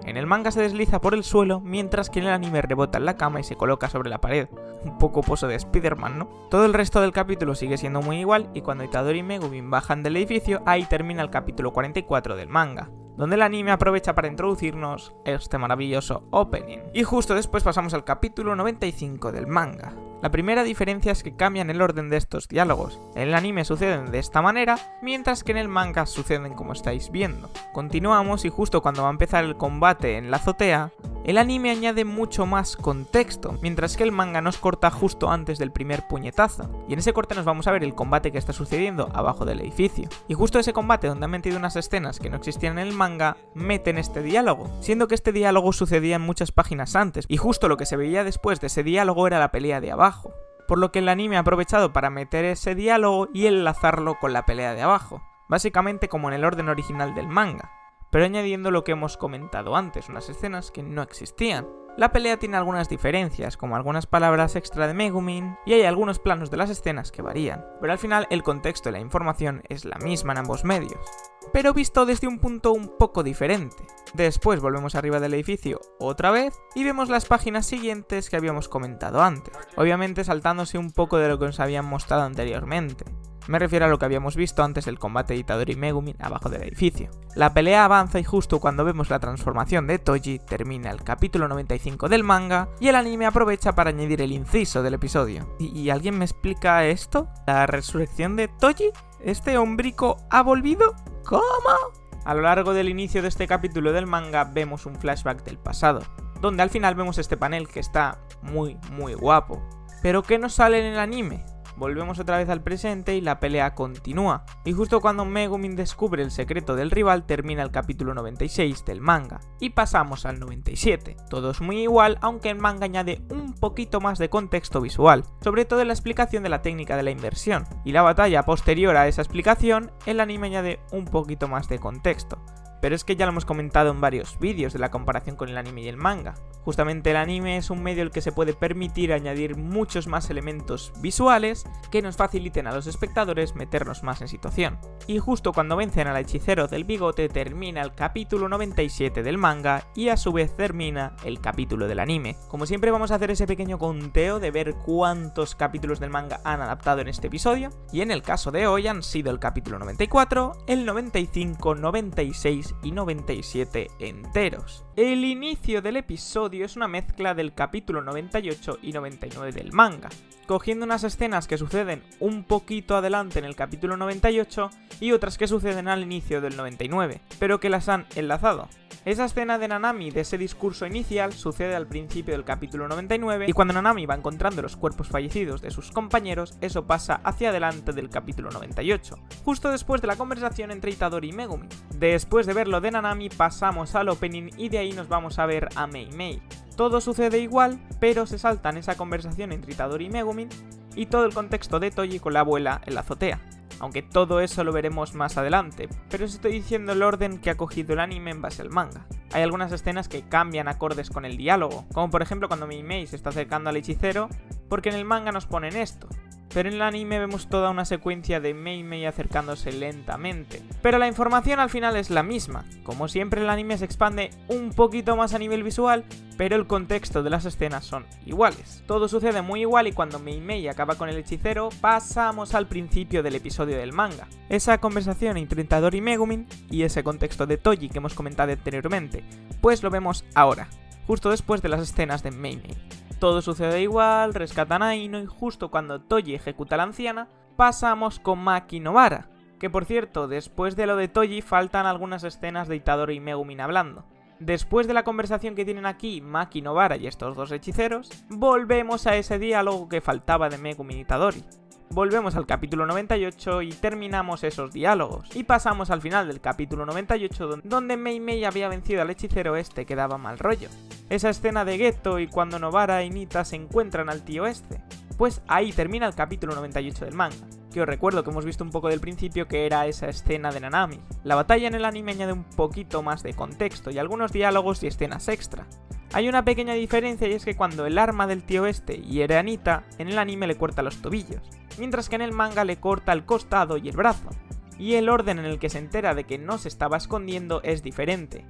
En el manga se desliza por el suelo, mientras que en el anime rebota en la cama y se coloca sobre la pared. Un poco pozo de Spider-Man, ¿no? Todo el resto del capítulo sigue siendo muy igual, y cuando Itadori y Megumin bajan del edificio, ahí termina el capítulo 44 del manga, donde el anime aprovecha para introducirnos este maravilloso opening. Y justo después pasamos al capítulo 95 del manga. La primera diferencia es que cambian el orden de estos diálogos. En el anime suceden de esta manera, mientras que en el manga suceden como estáis viendo. Continuamos y justo cuando va a empezar el combate en la azotea, el anime añade mucho más contexto, mientras que el manga nos corta justo antes del primer puñetazo. Y en ese corte nos vamos a ver el combate que está sucediendo abajo del edificio. Y justo ese combate, donde han metido unas escenas que no existían en el manga, meten este diálogo, siendo que este diálogo sucedía en muchas páginas antes, y justo lo que se veía después de ese diálogo era la pelea de abajo. Por lo que el anime ha aprovechado para meter ese diálogo y enlazarlo con la pelea de abajo, básicamente como en el orden original del manga, pero añadiendo lo que hemos comentado antes, unas escenas que no existían. La pelea tiene algunas diferencias, como algunas palabras extra de Megumin, y hay algunos planos de las escenas que varían, pero al final el contexto y la información es la misma en ambos medios, pero visto desde un punto un poco diferente. Después volvemos arriba del edificio otra vez y vemos las páginas siguientes que habíamos comentado antes, obviamente saltándose un poco de lo que nos habían mostrado anteriormente. Me refiero a lo que habíamos visto antes del combate de Itadori y Megumin abajo del edificio. La pelea avanza y justo cuando vemos la transformación de Toji termina el capítulo 95 del manga y el anime aprovecha para añadir el inciso del episodio. ¿Y alguien me explica esto? ¿La resurrección de Toji? ¿Este hombrico ha volvido? ¿Cómo? A lo largo del inicio de este capítulo del manga vemos un flashback del pasado, donde al final vemos este panel que está muy guapo. ¿Pero qué nos sale en el anime? Volvemos otra vez al presente y la pelea continúa, y justo cuando Megumin descubre el secreto del rival termina el capítulo 96 del manga, y pasamos al 97. Todo es muy igual, aunque el manga añade un poquito más de contexto visual, sobre todo en la explicación de la técnica de la inversión, y la batalla posterior a esa explicación, el anime añade un poquito más de contexto. Pero es que ya lo hemos comentado en varios vídeos de la comparación con el anime y el manga. Justamente el anime es un medio el que se puede permitir añadir muchos más elementos visuales que nos faciliten a los espectadores meternos más en situación. Y justo cuando vencen al hechicero del bigote termina el capítulo 97 del manga y a su vez termina el capítulo del anime. Como siempre vamos a hacer ese pequeño conteo de ver cuántos capítulos del manga han adaptado en este episodio, y en el caso de hoy han sido el capítulo 94, el 95, 96 y 97 enteros. El inicio del episodio es una mezcla del capítulo 98 y 99 del manga, cogiendo unas escenas que suceden un poquito adelante en el capítulo 98 y otras que suceden al inicio del 99, pero que las han enlazado. Esa escena de Nanami, de ese discurso inicial, sucede al principio del capítulo 99, y cuando Nanami va encontrando los cuerpos fallecidos de sus compañeros, eso pasa hacia adelante del capítulo 98, justo después de la conversación entre Itadori y Megumin. Después de ver lo de Nanami, pasamos al opening y de ahí nos vamos a ver a Mei Mei. Todo sucede igual, pero se saltan esa conversación entre Itadori y Megumin y todo el contexto de Toji con la abuela en la azotea. Aunque todo eso lo veremos más adelante, pero os estoy diciendo el orden que ha cogido el anime en base al manga. Hay algunas escenas que cambian acordes con el diálogo, como por ejemplo cuando Mei Mei se está acercando al hechicero, porque en el manga nos ponen esto, pero en el anime vemos toda una secuencia de Mei Mei acercándose lentamente. Pero la información al final es la misma. Como siempre, el anime se expande un poquito más a nivel visual, pero el contexto de las escenas son iguales. Todo sucede muy igual y cuando Mei Mei acaba con el hechicero, pasamos al principio del episodio del manga. Esa conversación entre Itadori y Megumin y ese contexto de Toji que hemos comentado anteriormente, pues lo vemos ahora, justo después de las escenas de Mei Mei. Todo sucede igual, rescatan a Ino y justo cuando Toji ejecuta a la anciana, pasamos con Maki Nobara. Que por cierto, después de lo de Toji faltan algunas escenas de Itadori y Megumin hablando. Después de la conversación que tienen aquí Maki Nobara y estos dos hechiceros, volvemos a ese diálogo que faltaba de Megumin y Itadori. Volvemos al capítulo 98 y terminamos esos diálogos. Y pasamos al final del capítulo 98 donde Mei Mei había vencido al hechicero este que daba mal rollo. Esa escena de Geto y cuando Nobara y Nita se encuentran al tío este. Pues ahí termina el capítulo 98 del manga. Que os recuerdo que hemos visto un poco del principio que era esa escena de Nanami. La batalla en el anime añade un poquito más de contexto y algunos diálogos y escenas extra. Hay una pequeña diferencia y es que cuando el arma del tío este hiere a Nita, en el anime le corta los tobillos, mientras que en el manga le corta el costado y el brazo. Y el orden en el que se entera de que no se estaba escondiendo es diferente.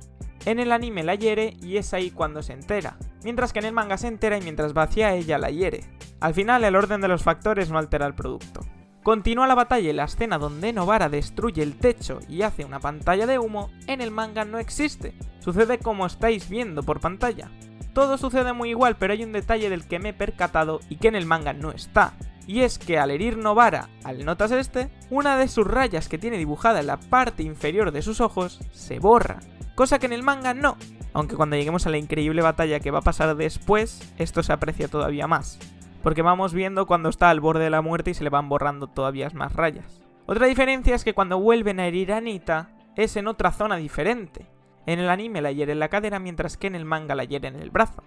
En el anime la hiere y es ahí cuando se entera, mientras que en el manga se entera y mientras va hacia ella la hiere. Al final el orden de los factores no altera el producto. Continúa la batalla y la escena donde Nobara destruye el techo y hace una pantalla de humo, en el manga no existe. Sucede como estáis viendo por pantalla. Todo sucede muy igual, pero hay un detalle del que me he percatado y que en el manga no está. Y es que al herir Nobara al notas este, una de sus rayas que tiene dibujada en la parte inferior de sus ojos se borra. Cosa que en el manga no. Aunque cuando lleguemos a la increíble batalla que va a pasar después, esto se aprecia todavía más. Porque vamos viendo cuando está al borde de la muerte y se le van borrando todavía más rayas. Otra diferencia es que cuando vuelven a herir a Nita, es en otra zona diferente. En el anime la hiere en la cadera, mientras que en el manga la hiere en el brazo.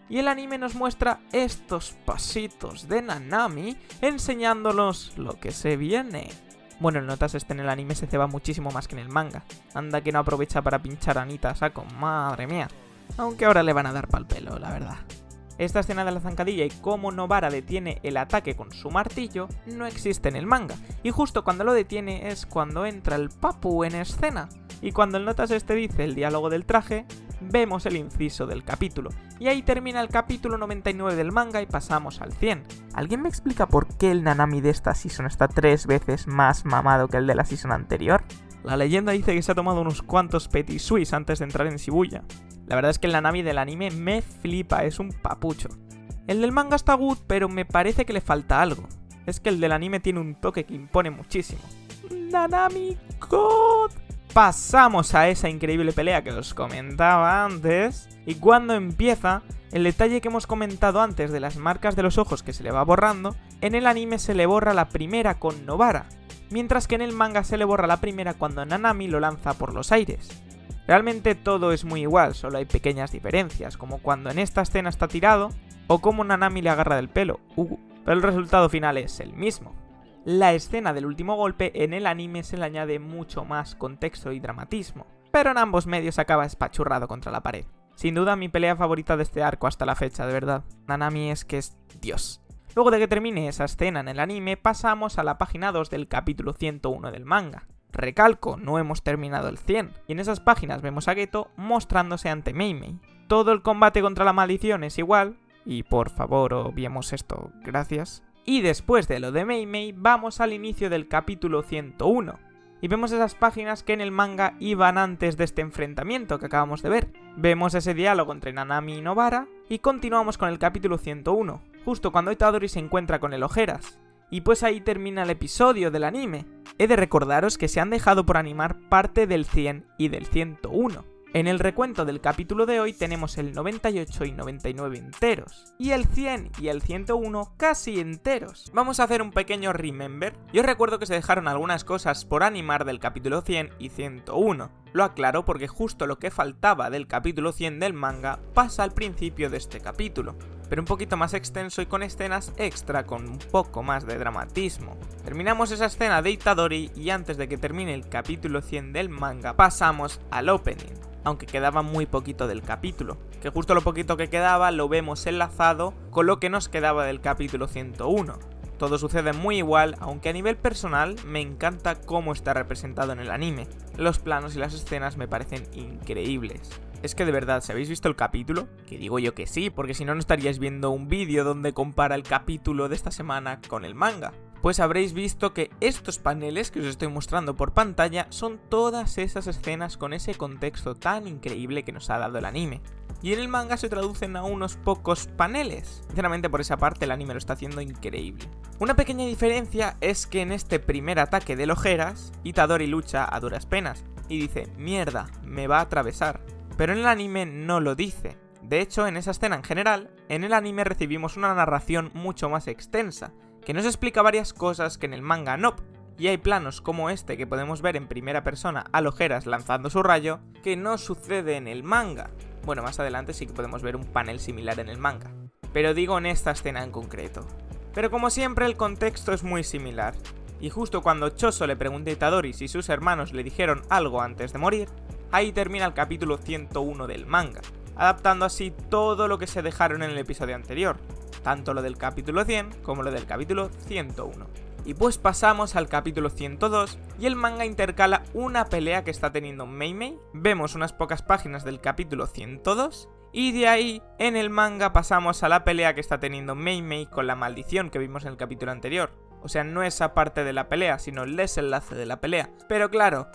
Y el anime nos muestra estos pasitos de Nanami, enseñándonos lo que se viene. Bueno, el notas este en el anime se ceba muchísimo más que en el manga. Anda que no aprovecha para pinchar a Nita a saco, madre mía. Aunque ahora le van a dar pa'l pelo, la verdad. Esta escena de la zancadilla y cómo Nobara detiene el ataque con su martillo no existe en el manga, y justo cuando lo detiene es cuando entra el Papu en escena. Y cuando el notas este dice el diálogo del traje, vemos el inciso del capítulo. Y ahí termina el capítulo 99 del manga y pasamos al 100. ¿Alguien me explica por qué el Nanami de esta season está 3 veces más mamado que el de la season anterior? La leyenda dice que se ha tomado unos cuantos petit suisse antes de entrar en Shibuya. La verdad es que el Nanami del anime me flipa, es un papucho. El del manga está good, pero me parece que le falta algo. Es que el del anime tiene un toque que impone muchísimo. ¡Nanami God! Pasamos a esa increíble pelea que os comentaba antes. Y cuando empieza, el detalle que hemos comentado antes de las marcas de los ojos que se le va borrando, en el anime se le borra la primera con Nobara, mientras que en el manga se le borra la primera cuando Nanami lo lanza por los aires. Realmente todo es muy igual, solo hay pequeñas diferencias, como cuando en esta escena está tirado, o como Nanami le agarra del pelo, pero el resultado final es el mismo. La escena del último golpe en el anime se le añade mucho más contexto y dramatismo, pero en ambos medios acaba espachurrado contra la pared. Sin duda mi pelea favorita de este arco hasta la fecha, de verdad. Nanami es que es Dios. Luego de que termine esa escena en el anime, pasamos a la página 2 del capítulo 101 del manga. Recalco, no hemos terminado el 100, y en esas páginas vemos a Geto mostrándose ante Mei Mei. Todo el combate contra la maldición es igual, y por favor obviemos esto, gracias. Y después de lo de Mei Mei, vamos al inicio del capítulo 101, y vemos esas páginas que en el manga iban antes de este enfrentamiento que acabamos de ver. Vemos ese diálogo entre Nanami y Nobara, y continuamos con el capítulo 101, justo cuando Itadori se encuentra con el Ojeras. Y pues ahí termina el episodio del anime. He de recordaros que se han dejado por animar parte del 100 y del 101. En el recuento del capítulo de hoy tenemos el 98 y 99 enteros, y el 100 y el 101 casi enteros. Vamos a hacer un pequeño remember. Yo recuerdo que se dejaron algunas cosas por animar del capítulo 100 y 101. Lo aclaro porque justo lo que faltaba del capítulo 100 del manga pasa al principio de este capítulo, pero un poquito más extenso y con escenas extra con un poco más de dramatismo. Terminamos esa escena de Itadori y antes de que termine el capítulo 100 del manga pasamos al opening, aunque quedaba muy poquito del capítulo, que justo lo poquito que quedaba lo vemos enlazado con lo que nos quedaba del capítulo 101. Todo sucede muy igual, aunque a nivel personal me encanta cómo está representado en el anime. Los planos y las escenas me parecen increíbles. Es que de verdad, si habéis visto el capítulo, que digo yo que sí, porque si no, no estaríais viendo un vídeo donde compara el capítulo de esta semana con el manga. Pues habréis visto que estos paneles que os estoy mostrando por pantalla son todas esas escenas con ese contexto tan increíble que nos ha dado el anime. Y en el manga se traducen a unos pocos paneles. Sinceramente por esa parte el anime lo está haciendo increíble. Una pequeña diferencia es que en este primer ataque de Ojeras, Itadori lucha a duras penas y dice, mierda, me va a atravesar. Pero en el anime no lo dice. De hecho, en esa escena en general, en el anime recibimos una narración mucho más extensa, que nos explica varias cosas que en el manga no. Y hay planos como este que podemos ver en primera persona a Ojeras lanzando su rayo, que no sucede en el manga. Bueno, más adelante sí que podemos ver un panel similar en el manga, pero digo en esta escena en concreto. Pero como siempre el contexto es muy similar, y justo cuando Choso le pregunta a Itadori si sus hermanos le dijeron algo antes de morir, ahí termina el capítulo 101 del manga, adaptando así todo lo que se dejaron en el episodio anterior, tanto lo del capítulo 100 como lo del capítulo 101. Y pues pasamos al capítulo 102 y el manga intercala una pelea que está teniendo Mei Mei, vemos unas pocas páginas del capítulo 102 y de ahí en el manga pasamos a la pelea que está teniendo Mei Mei con la maldición que vimos en el capítulo anterior. O sea, no esa parte de la pelea, sino el desenlace de la pelea. Pero claro,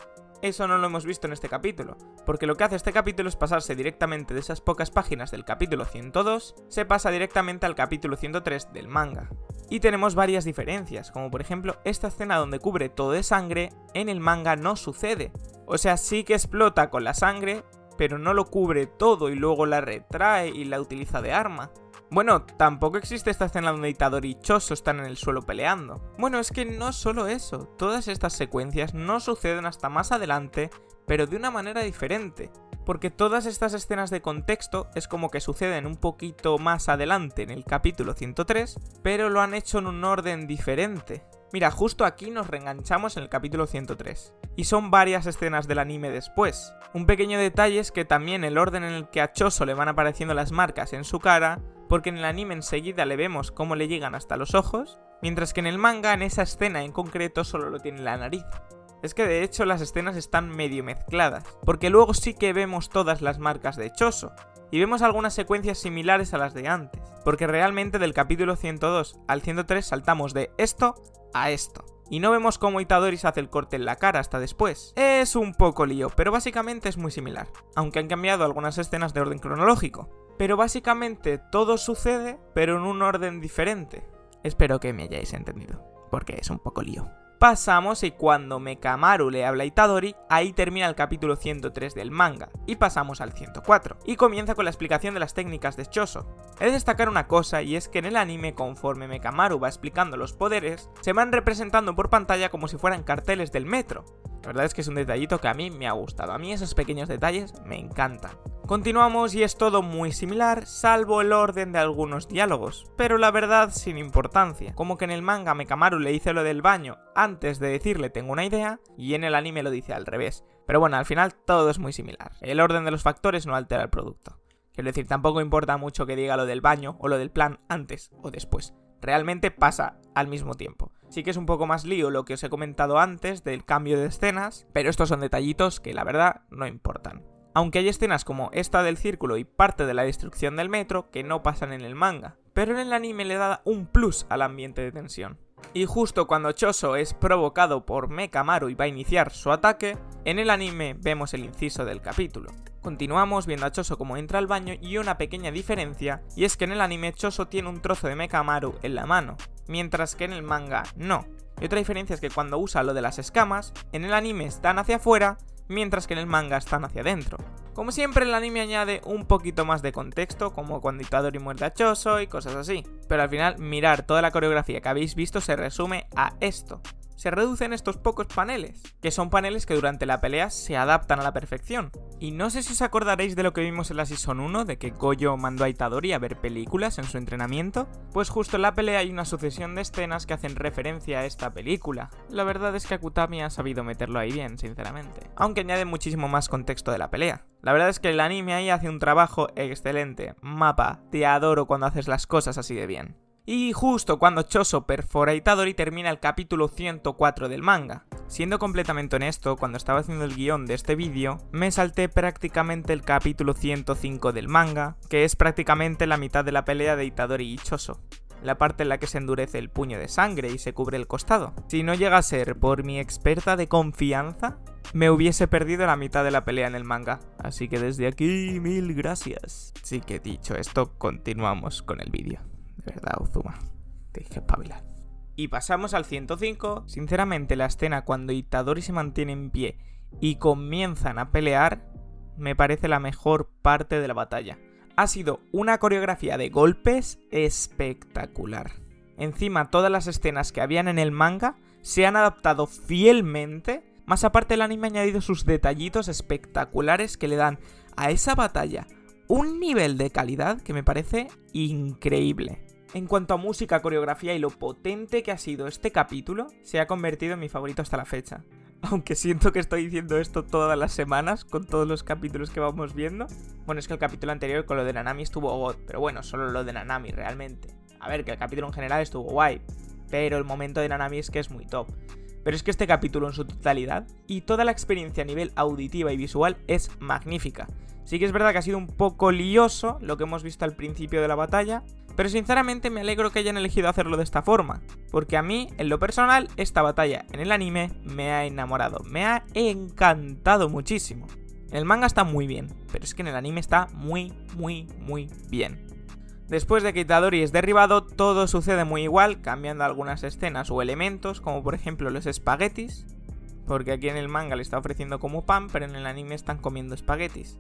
eso no lo hemos visto en este capítulo, porque lo que hace este capítulo es pasarse directamente de esas pocas páginas del capítulo 102, se pasa directamente al capítulo 103 del manga. Y tenemos varias diferencias, como por ejemplo esta escena donde cubre todo de sangre, en el manga no sucede. O sea, sí que explota con la sangre, pero no lo cubre todo y luego la retrae y la utiliza de arma. Bueno, tampoco existe esta escena donde Itadori y Choso están en el suelo peleando. Bueno, es que no solo eso, todas estas secuencias no suceden hasta más adelante, pero de una manera diferente. Porque todas estas escenas de contexto es como que suceden un poquito más adelante en el capítulo 103, pero lo han hecho en un orden diferente. Mira, justo aquí nos reenganchamos en el capítulo 103, y son varias escenas del anime después. Un pequeño detalle es que también el orden en el que a Choso le van apareciendo las marcas en su cara, porque en el anime enseguida le vemos cómo le llegan hasta los ojos, mientras que en el manga, en esa escena en concreto, solo lo tiene en la nariz. Es que de hecho las escenas están medio mezcladas, porque luego sí que vemos todas las marcas de Choso, y vemos algunas secuencias similares a las de antes, porque realmente del capítulo 102 al 103 saltamos de esto a esto, y no vemos cómo Itadori se hace el corte en la cara hasta después. Es un poco lío, pero básicamente es muy similar, aunque han cambiado algunas escenas de orden cronológico. Pero básicamente todo sucede, pero en un orden diferente. Espero que me hayáis entendido, porque es un poco lío. Pasamos y cuando Mekamaru le habla a Itadori, ahí termina el capítulo 103 del manga, y pasamos al 104, y comienza con la explicación de las técnicas de Choso. He de destacar una cosa, y es que en el anime, conforme Mekamaru va explicando los poderes, se van representando por pantalla como si fueran carteles del metro. La verdad es que es un detallito que a mí me ha gustado, a mí esos pequeños detalles me encantan. Continuamos y es todo muy similar, salvo el orden de algunos diálogos, pero la verdad sin importancia, como que en el manga Mekamaru le dice lo del baño antes de decirle tengo una idea, y en el anime lo dice al revés. Pero bueno, al final todo es muy similar, el orden de los factores no altera el producto. Quiero decir, tampoco importa mucho que diga lo del baño o lo del plan antes o después, realmente pasa al mismo tiempo. Sí que es un poco más lío lo que os he comentado antes del cambio de escenas, pero estos son detallitos que la verdad no importan. Aunque hay escenas como esta del círculo y parte de la destrucción del metro que no pasan en el manga, pero en el anime le da un plus al ambiente de tensión. Y justo cuando Choso es provocado por Mekamaru y va a iniciar su ataque, en el anime vemos el inciso del capítulo. Continuamos viendo a Choso como entra al baño y una pequeña diferencia, y es que en el anime Choso tiene un trozo de Mekamaru en la mano, mientras que en el manga no. Y otra diferencia es que cuando usa lo de las escamas, en el anime están hacia afuera, mientras que en el manga están hacia adentro. Como siempre, el anime añade un poquito más de contexto, como cuando Itadori muerde a Choso y cosas así. Pero al final, mirar toda la coreografía que habéis visto se resume a esto. Se reducen estos pocos paneles, que son paneles que durante la pelea se adaptan a la perfección. Y no sé si os acordaréis de lo que vimos en la Season 1, de que Gojo mandó a Itadori a ver películas en su entrenamiento. Pues justo en la pelea hay una sucesión de escenas que hacen referencia a esta película. La verdad es que Akutami ha sabido meterlo ahí bien, sinceramente. Aunque añade muchísimo más contexto de la pelea. La verdad es que el anime ahí hace un trabajo excelente. Mapa, te adoro cuando haces las cosas así de bien. Y justo cuando Choso perfora a Itadori termina el capítulo 104 del manga. Siendo completamente honesto, cuando estaba haciendo el guión de este vídeo, me salté prácticamente el capítulo 105 del manga, que es prácticamente la mitad de la pelea de Itadori y Choso. La parte en la que se endurece el puño de sangre y se cubre el costado. Si no llega a ser por mi experta de confianza, me hubiese perdido la mitad de la pelea en el manga. Así que desde aquí, mil gracias. Así que dicho esto, continuamos con el vídeo. De verdad, Uzuma, te dije espabilar. Y pasamos al 105. Sinceramente, la escena cuando Itadori se mantiene en pie y comienzan a pelear me parece la mejor parte de la batalla. Ha sido una coreografía de golpes espectacular. Encima, todas las escenas que habían en el manga se han adaptado fielmente. Más aparte, el anime ha añadido sus detallitos espectaculares que le dan a esa batalla un nivel de calidad que me parece increíble. En cuanto a música, coreografía y lo potente que ha sido este capítulo, se ha convertido en mi favorito hasta la fecha. Aunque siento que estoy diciendo esto todas las semanas, con todos los capítulos que vamos viendo. Bueno, es que el capítulo anterior con lo de Nanami estuvo god, pero bueno, solo lo de Nanami realmente. A ver, que el capítulo en general estuvo guay, pero el momento de Nanami es que es muy top. Pero es que este capítulo en su totalidad y toda la experiencia a nivel auditiva y visual es magnífica. Sí que es verdad que ha sido un poco lioso lo que hemos visto al principio de la batalla, pero sinceramente me alegro que hayan elegido hacerlo de esta forma, porque a mí, en lo personal, esta batalla en el anime me ha enamorado, me ha encantado muchísimo. En el manga está muy bien, pero es que en el anime está muy bien. Después de que Itadori es derribado, todo sucede muy igual, cambiando algunas escenas o elementos, como por ejemplo los espaguetis, porque aquí en el manga le está ofreciendo como pan, pero en el anime están comiendo espaguetis.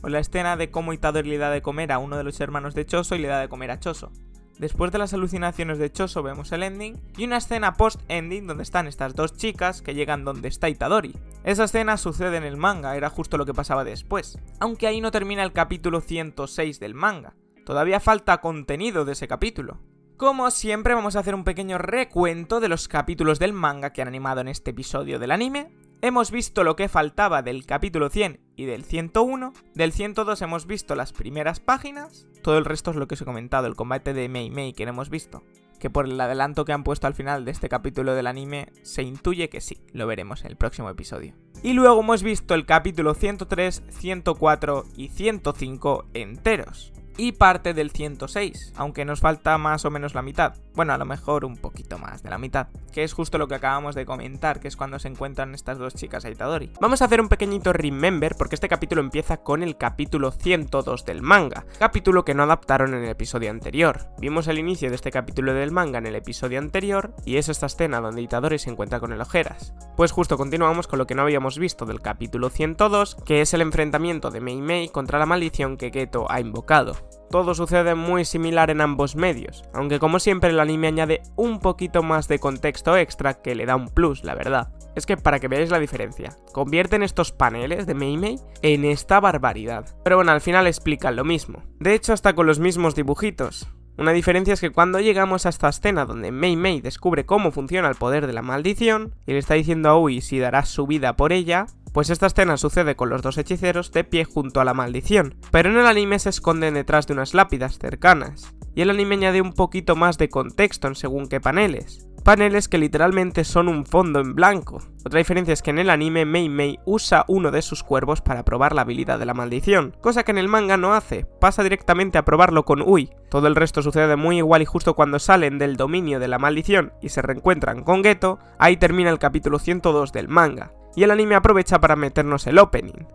O la escena de cómo Itadori le da de comer a uno de los hermanos de Choso y le da de comer a Choso. Después de las alucinaciones de Choso vemos el ending y una escena post-ending donde están estas dos chicas que llegan donde está Itadori. Esa escena sucede en el manga, era justo lo que pasaba después. Aunque ahí no termina el capítulo 106 del manga. Todavía falta contenido de ese capítulo. Como siempre vamos a hacer un pequeño recuento de los capítulos del manga que han animado en este episodio del anime. Hemos visto lo que faltaba del capítulo 100 y del 101. Del 102 hemos visto las primeras páginas. Todo el resto es lo que os he comentado, el combate de Mei Mei que no hemos visto. Que por el adelanto que han puesto al final de este capítulo del anime, se intuye que sí, lo veremos en el próximo episodio. Y luego hemos visto el capítulo 103, 104 y 105 enteros. Y parte del 106, aunque nos falta más o menos la mitad. Bueno, a lo mejor un poquito más de la mitad, que es justo lo que acabamos de comentar, que es cuando se encuentran estas dos chicas a Itadori. Vamos a hacer un pequeñito remember, porque este capítulo empieza con el capítulo 102 del manga, capítulo que no adaptaron en el episodio anterior. Vimos el inicio de este capítulo del manga en el episodio anterior, y es esta escena donde Itadori se encuentra con el Ojeras. Pues justo continuamos con lo que no habíamos visto del capítulo 102, que es el enfrentamiento de Mei Mei contra la maldición que Geto ha invocado. Todo sucede muy similar en ambos medios, aunque como siempre el anime añade un poquito más de contexto extra que le da un plus, la verdad. Es que para que veáis la diferencia, convierten estos paneles de Mei Mei en esta barbaridad. Pero bueno, al final explican lo mismo. De hecho, hasta con los mismos dibujitos. Una diferencia es que cuando llegamos a esta escena donde Mei Mei descubre cómo funciona el poder de la maldición y le está diciendo a Ui si dará su vida por ella, pues esta escena sucede con los dos hechiceros de pie junto a la maldición, pero en el anime se esconden detrás de unas lápidas cercanas, y el anime añade un poquito más de contexto en según qué paneles. Paneles que literalmente son un fondo en blanco. Otra diferencia es que en el anime Mei Mei usa uno de sus cuervos para probar la habilidad de la maldición, cosa que en el manga no hace, pasa directamente a probarlo con Ui. Todo el resto sucede muy igual y justo cuando salen del dominio de la maldición y se reencuentran con Geto, ahí termina el capítulo 102 del manga, y el anime aprovecha para meternos el opening.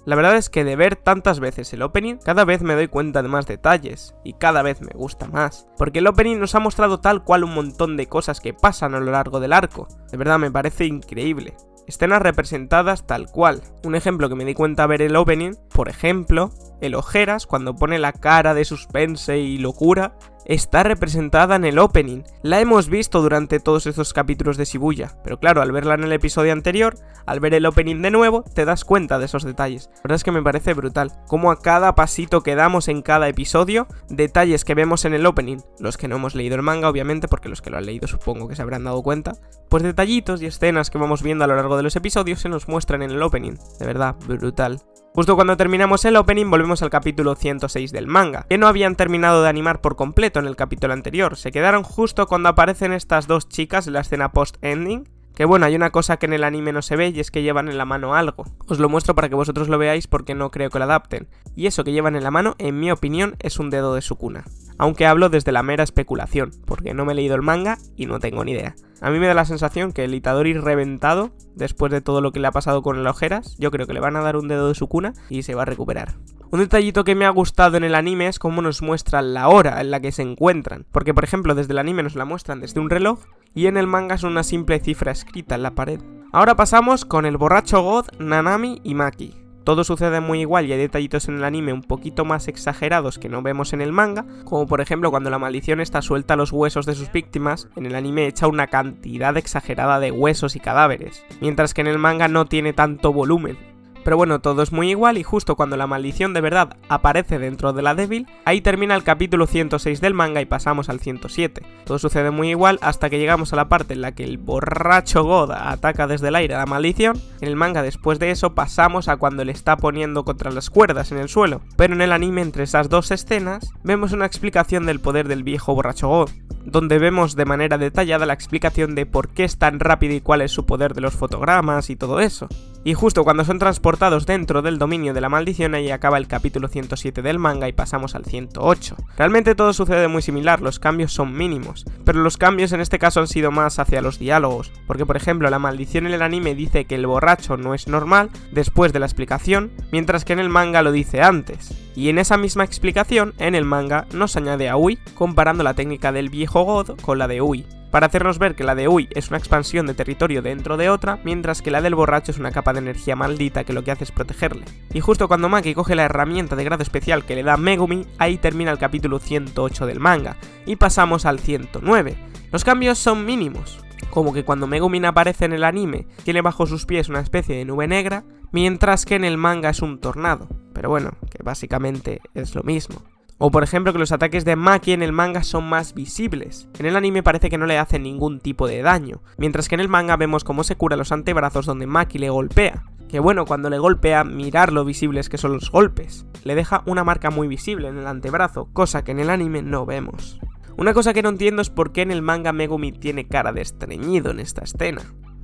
La verdad es que de ver tantas veces el opening, cada vez me doy cuenta de más detalles, y cada vez me gusta más, porque el opening nos ha mostrado tal cual un montón de cosas que pasan a lo largo del arco. De verdad me parece increíble. escenas representadas tal cual. Un ejemplo que me di cuenta a ver el opening, por ejemplo, el Ojeras, cuando pone la cara de suspense y locura, está representada en el opening. La hemos visto durante todos estos capítulos de Shibuya, pero claro, al verla en el episodio anterior, al ver el opening de nuevo, te das cuenta de esos detalles. La verdad es que me parece brutal, como a cada pasito que damos en cada episodio, detalles que vemos en el opening, los que no hemos leído el manga obviamente, porque los que lo han leído supongo que se habrán dado cuenta, pues detallitos y escenas que vamos viendo a lo largo de los episodios se nos muestran en el opening. De verdad, brutal. Justo cuando terminamos el opening volvemos al capítulo 106 del manga, que no habían terminado de animar por completo en el capítulo anterior, se quedaron justo cuando aparecen estas dos chicas en la escena post-ending, que bueno, hay una cosa que en el anime no se ve y es que llevan en la mano algo. Os lo muestro para que vosotros lo veáis porque no creo que lo adapten, y eso que llevan en la mano, en mi opinión, es un dedo de Sukuna. Aunque hablo desde la mera especulación, porque no me he leído el manga y no tengo ni idea. A mí me da la sensación que el Itadori reventado, después de todo lo que le ha pasado con el Ojeras, yo creo que le van a dar un dedo de Sukuna y se va a recuperar. Un detallito que me ha gustado en el anime es cómo nos muestran la hora en la que se encuentran, porque por ejemplo desde el anime nos la muestran desde un reloj y en el manga es una simple cifra escrita en la pared. Ahora pasamos con el borracho God, Nanami y Maki. Todo sucede muy igual y hay detallitos en el anime un poquito más exagerados que no vemos en el manga, como por ejemplo cuando la maldición está suelta a los huesos de sus víctimas, en el anime echa una cantidad exagerada de huesos y cadáveres, mientras que en el manga no tiene tanto volumen. Pero bueno, todo es muy igual y justo cuando la maldición de verdad aparece dentro de la Devil, ahí termina el capítulo 106 del manga y pasamos al 107. Todo sucede muy igual hasta que llegamos a la parte en la que el borracho God ataca desde el aire a la maldición. En el manga después de eso pasamos a cuando le está poniendo contra las cuerdas en el suelo. Pero en el anime entre esas dos escenas vemos una explicación del poder del viejo borracho God, donde vemos de manera detallada la explicación de por qué es tan rápido y cuál es su poder de los fotogramas y todo eso. Y justo cuando son transportados dentro del dominio de la maldición, ahí acaba el capítulo 107 del manga y pasamos al 108. Realmente todo sucede muy similar, los cambios son mínimos, pero los cambios en este caso han sido más hacia los diálogos, porque por ejemplo la maldición en el anime dice que el borracho no es normal después de la explicación, mientras que en el manga lo dice antes. Y en esa misma explicación, en el manga nos añade a Ui, comparando la técnica del viejo God con la de Ui, para hacernos ver que la de Ui es una expansión de territorio dentro de otra, mientras que la del borracho es una capa de energía maldita que lo que hace es protegerle. Y justo cuando Maki coge la herramienta de grado especial que le da Megumi, ahí termina el capítulo 108 del manga, y pasamos al 109. Los cambios son mínimos, como que cuando Megumin aparece en el anime, tiene bajo sus pies una especie de nube negra, mientras que en el manga es un tornado, pero bueno, que básicamente es lo mismo. O por ejemplo que los ataques de Maki en el manga son más visibles. En el anime parece que no le hacen ningún tipo de daño, mientras que en el manga vemos cómo se cura los antebrazos donde Maki le golpea. Que bueno, cuando le golpea, mirar lo visibles que son los golpes. Le deja una marca muy visible en el antebrazo, cosa que en el anime no vemos. Una cosa que no entiendo es por qué en el manga Megumi tiene cara de estreñido en esta escena.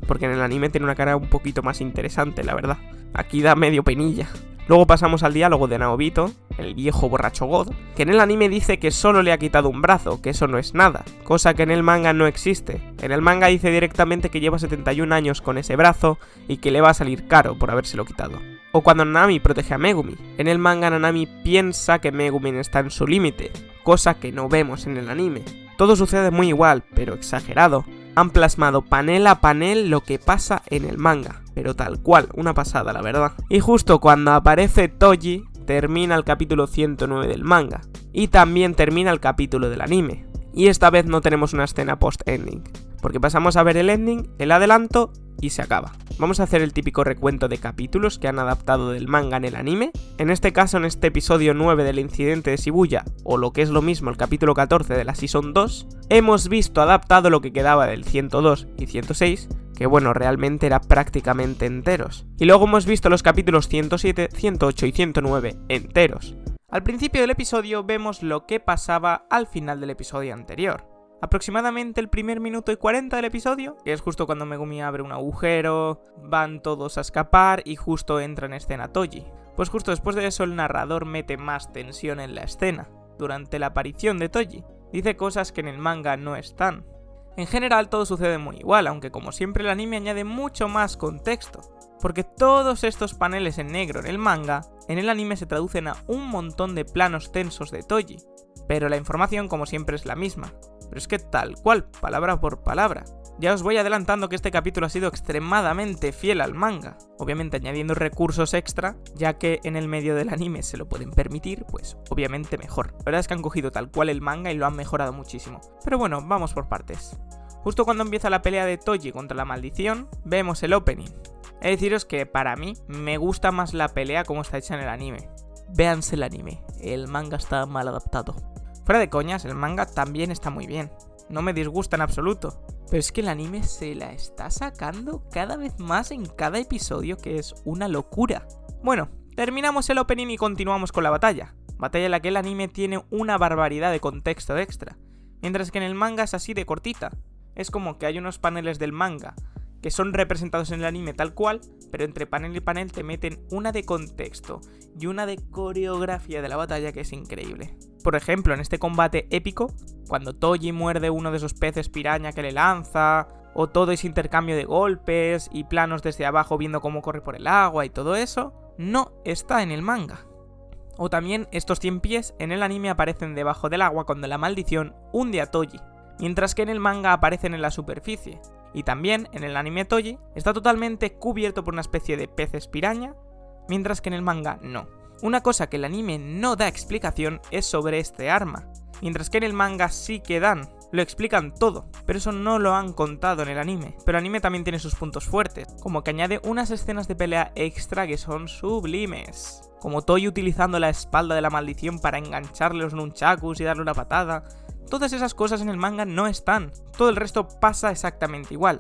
Porque en el anime tiene una cara un poquito más interesante, la verdad. Aquí da medio penilla. Luego pasamos al diálogo de Naobito, el viejo borracho God, que en el anime dice que solo le ha quitado un brazo, que eso no es nada, cosa que en el manga no existe. En el manga dice directamente que lleva 71 años con ese brazo y que le va a salir caro por habérselo quitado. O cuando Nanami protege a Megumi, en el manga Nanami piensa que Megumin está en su límite, cosa que no vemos en el anime. Todo sucede muy igual, pero exagerado. Han plasmado panel a panel lo que pasa en el manga, pero tal cual, una pasada la verdad. Y justo cuando aparece Toji, termina el capítulo 109 del manga, y también termina el capítulo del anime. Y esta vez no tenemos una escena post-ending, porque pasamos a ver el ending, el adelanto y se acaba. Vamos a hacer el típico recuento de capítulos que han adaptado del manga en el anime. En este caso, en este episodio 9 del incidente de Shibuya, o lo que es lo mismo el capítulo 14 de la Season 2, hemos visto adaptado lo que quedaba del 102 y 106, que bueno, realmente era prácticamente enteros. Y luego hemos visto los capítulos 107, 108 y 109 enteros. Al principio del episodio vemos lo que pasaba al final del episodio anterior. Aproximadamente el primer minuto y 40 del episodio, que es justo cuando Megumi abre un agujero, van todos a escapar y justo entra en escena Toji. Pues justo después de eso el narrador mete más tensión en la escena, durante la aparición de Toji. Dice cosas que en el manga no están. En general todo sucede muy igual, aunque como siempre el anime añade mucho más contexto. Porque todos estos paneles en negro en el manga, en el anime se traducen a un montón de planos tensos de Toji. Pero la información como siempre es la misma. Pero es que tal cual, palabra por palabra. Ya os voy adelantando que este capítulo ha sido extremadamente fiel al manga, obviamente añadiendo recursos extra, ya que en el medio del anime se lo pueden permitir, pues obviamente mejor. La verdad es que han cogido tal cual el manga y lo han mejorado muchísimo. Pero bueno, vamos por partes. Justo cuando empieza la pelea de Toji contra la maldición, vemos el opening. He de deciros que para mí me gusta más la pelea como está hecha en el anime. Véanse el anime, el manga está mal adaptado. Fuera de coñas, el manga también está muy bien. No me disgusta en absoluto. Pero es que el anime se la está sacando cada vez más en cada episodio, que es una locura. Bueno, terminamos el opening y continuamos con la batalla. Batalla en la que el anime tiene una barbaridad de contexto extra, mientras que en el manga es así de cortita. Es como que hay unos paneles del manga que son representados en el anime tal cual, pero entre panel y panel te meten una de contexto y una de coreografía de la batalla que es increíble. Por ejemplo, en este combate épico, cuando Toji muerde uno de esos peces piraña que le lanza, o todo ese intercambio de golpes y planos desde abajo viendo cómo corre por el agua y todo eso, no está en el manga. O también estos 100 pies en el anime aparecen debajo del agua cuando la maldición hunde a Toji, mientras que en el manga aparecen en la superficie. Y también en el anime Toji está totalmente cubierto por una especie de peces piraña, mientras que en el manga no. Una cosa que el anime no da explicación es sobre este arma, mientras que en el manga sí que dan, lo explican todo, pero eso no lo han contado en el anime. Pero el anime también tiene sus puntos fuertes, como que añade unas escenas de pelea extra que son sublimes, como Toji utilizando la espalda de la maldición para engancharle los nunchakus y darle una patada. Todas esas cosas en el manga no están, todo el resto pasa exactamente igual.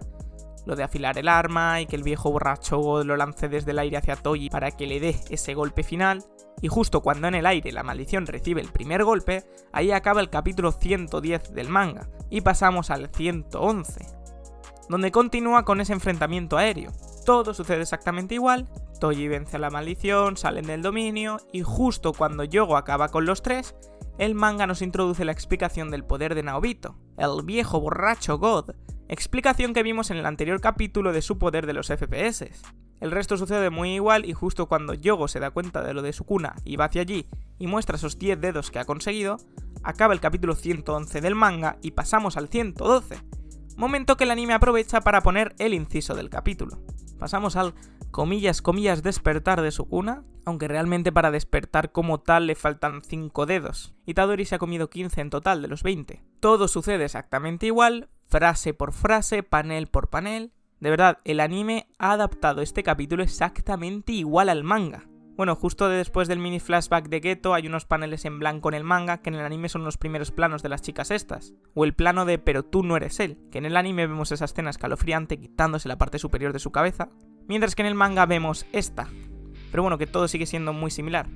Lo de afilar el arma y que el viejo borracho lo lance desde el aire hacia Toji para que le dé ese golpe final. Y justo cuando en el aire la maldición recibe el primer golpe, ahí acaba el capítulo 110 del manga. Y pasamos al 111, donde continúa con ese enfrentamiento aéreo. Todo sucede exactamente igual, Toji vence a la maldición, salen del dominio, y justo cuando Yogo acaba con los tres, el manga nos introduce la explicación del poder de Naobito, el viejo borracho God, explicación que vimos en el anterior capítulo de su poder de los FPS. El resto sucede muy igual y justo cuando Yogo se da cuenta de lo de Sukuna y va hacia allí y muestra esos 10 dedos que ha conseguido, acaba el capítulo 111 del manga y pasamos al 112, momento que el anime aprovecha para poner el inciso del capítulo. Pasamos al comillas despertar de Sukuna, aunque realmente para despertar como tal le faltan 5 dedos, y Tadori se ha comido 15 en total de los 20. Todo sucede exactamente igual, frase por frase, panel por panel. De verdad, el anime ha adaptado este capítulo exactamente igual al manga. Bueno, justo después del mini flashback de Geto hay unos paneles en blanco en el manga que en el anime son los primeros planos de las chicas estas. O el plano de pero tú no eres él, que en el anime vemos esa escena escalofriante quitándose la parte superior de su cabeza, mientras que en el manga vemos esta. Pero bueno, que todo sigue siendo muy similar.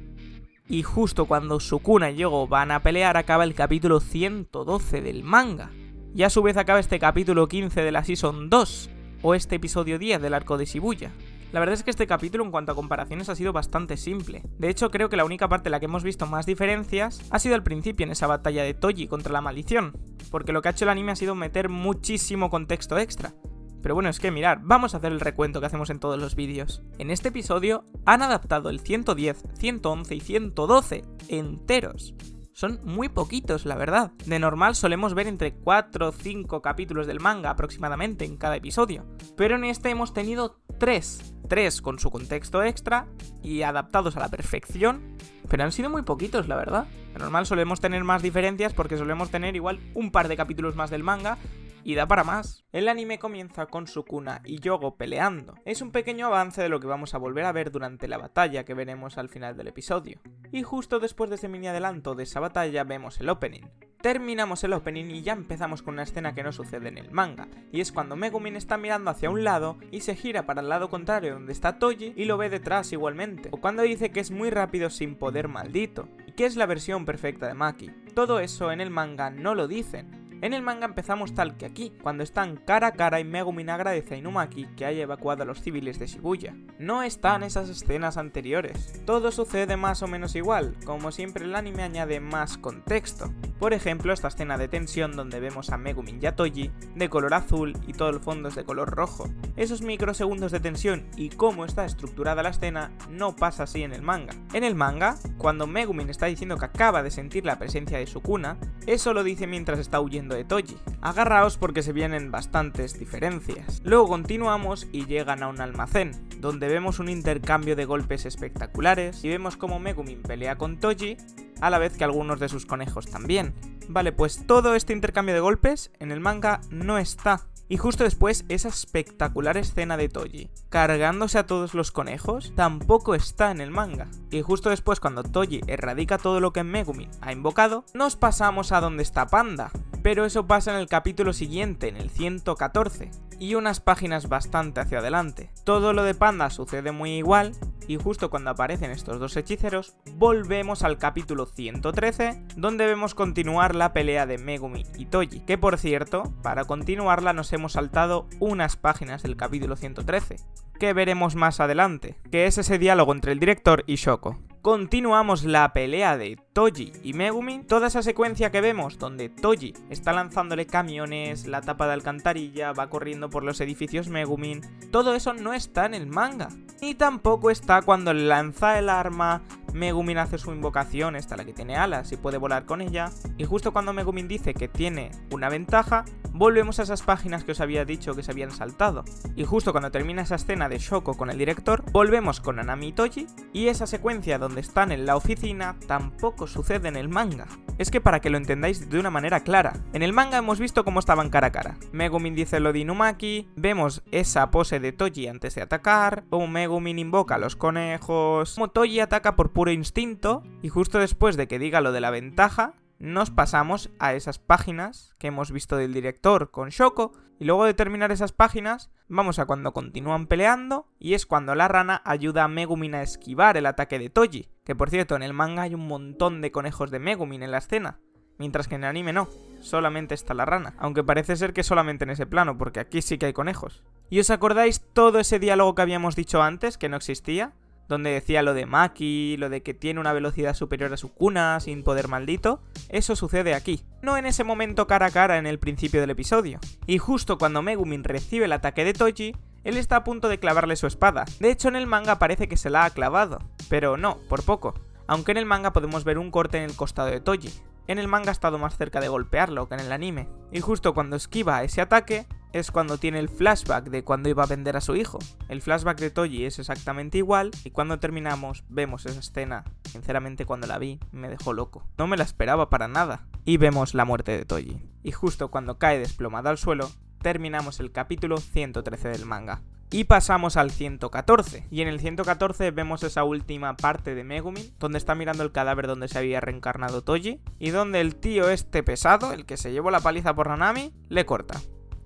Y justo cuando Sukuna y Yogo van a pelear acaba el capítulo 112 del manga. Y a su vez acaba este capítulo 15 de la Season 2, o este episodio 10 del arco de Shibuya. La verdad es que este capítulo en cuanto a comparaciones ha sido bastante simple. De hecho, creo que la única parte en la que hemos visto más diferencias ha sido al principio en esa batalla de Toji contra la maldición, porque lo que ha hecho el anime ha sido meter muchísimo contexto extra. Pero bueno, es que mirad, vamos a hacer el recuento que hacemos en todos los vídeos. En este episodio han adaptado el 110, 111 y 112 enteros. Son muy poquitos, la verdad. De normal solemos ver entre 4 o 5 capítulos del manga aproximadamente en cada episodio. Pero en este hemos tenido 3 con su contexto extra y adaptados a la perfección. Pero han sido muy poquitos, la verdad. De normal solemos tener más diferencias porque solemos tener igual un par de capítulos más del manga. Y da para más. El anime comienza con Sukuna y Yogo peleando. Es un pequeño avance de lo que vamos a volver a ver durante la batalla que veremos al final del episodio. Y justo después de ese mini adelanto de esa batalla vemos el opening. Terminamos el opening y ya empezamos con una escena que no sucede en el manga, y es cuando Megumin está mirando hacia un lado y se gira para el lado contrario donde está Toji y lo ve detrás igualmente, o cuando dice que es muy rápido sin poder maldito, y que es la versión perfecta de Maki. Todo eso en el manga no lo dicen. En el manga empezamos tal que aquí, cuando están cara a cara y Megumin agradece a Inumaki que haya evacuado a los civiles de Shibuya. No están esas escenas anteriores. Todo sucede más o menos igual, como siempre el anime añade más contexto. Por ejemplo, esta escena de tensión donde vemos a Megumin y a Toji de color azul y todo el fondo es de color rojo. Esos microsegundos de tensión y cómo está estructurada la escena no pasa así en el manga. En el manga, cuando Megumin está diciendo que acaba de sentir la presencia de Sukuna, eso lo dice mientras está huyendo de Toji. Agarraos porque se vienen bastantes diferencias. Luego continuamos y llegan a un almacén, donde vemos un intercambio de golpes espectaculares y vemos cómo Megumin pelea con Toji, a la vez que algunos de sus conejos también. Vale, pues todo este intercambio de golpes en el manga no está. Y justo después, esa espectacular escena de Toji cargándose a todos los conejos tampoco está en el manga. Y justo después, cuando Toji erradica todo lo que Megumin ha invocado, nos pasamos a donde está Panda. Pero eso pasa en el capítulo siguiente, en el 114, y unas páginas bastante hacia adelante. Todo lo de Panda sucede muy igual, y justo cuando aparecen estos dos hechiceros, volvemos al capítulo 113, donde vemos continuar la pelea de Megumin y Toji, que por cierto, para continuarla nos hemos saltado unas páginas del capítulo 113, que veremos más adelante, que es ese diálogo entre el director y Shoko. Continuamos la pelea de Toji y Megumin, toda esa secuencia que vemos donde Toji está lanzándole camiones, la tapa de alcantarilla, va corriendo por los edificios Megumin, todo eso no está en el manga. Ni tampoco está cuando lanza el arma, Megumin hace su invocación, esta la que tiene alas y puede volar con ella, y justo cuando Megumin dice que tiene una ventaja, volvemos a esas páginas que os había dicho que se habían saltado. Y justo cuando termina esa escena de Shoko con el director, volvemos con Nanami y Toji, y esa secuencia donde están en la oficina tampoco sucede en el manga. Es que para que lo entendáis de una manera clara, en el manga hemos visto cómo estaban cara a cara. Megumin dice lo de Inumaki, vemos esa pose de Toji antes de atacar, como Megumin invoca a los conejos, como Toji ataca por puro instinto, y justo después de que diga lo de la ventaja, nos pasamos a esas páginas que hemos visto del director con Shoko, y luego de terminar esas páginas, vamos a cuando continúan peleando, y es cuando la rana ayuda a Megumin a esquivar el ataque de Toji, que por cierto en el manga hay un montón de conejos de Megumin en la escena, mientras que en el anime no, solamente está la rana, aunque parece ser que solamente en ese plano, porque aquí sí que hay conejos. ¿Y os acordáis todo ese diálogo que habíamos dicho antes, que no existía? Donde decía lo de Maki, lo de que tiene una velocidad superior a Sukuna, sin poder maldito, eso sucede aquí. No en ese momento cara a cara en el principio del episodio. Y justo cuando Megumin recibe el ataque de Toji, él está a punto de clavarle su espada. De hecho en el manga parece que se la ha clavado, pero no, por poco. Aunque en el manga podemos ver un corte en el costado de Toji. En el manga ha estado más cerca de golpearlo que en el anime. Y justo cuando esquiva ese ataque, es cuando tiene el flashback de cuando iba a vender a su hijo. El flashback de Toji es exactamente igual, y cuando terminamos vemos esa escena. Sinceramente cuando la vi me dejó loco. No me la esperaba para nada. Y vemos la muerte de Toji. Y justo cuando cae desplomado al suelo, terminamos el capítulo 113 del manga. Y pasamos al 114, y en el 114 vemos esa última parte de Megumin, donde está mirando el cadáver donde se había reencarnado Toji, y donde el tío este pesado, el que se llevó la paliza por Nanami, le corta.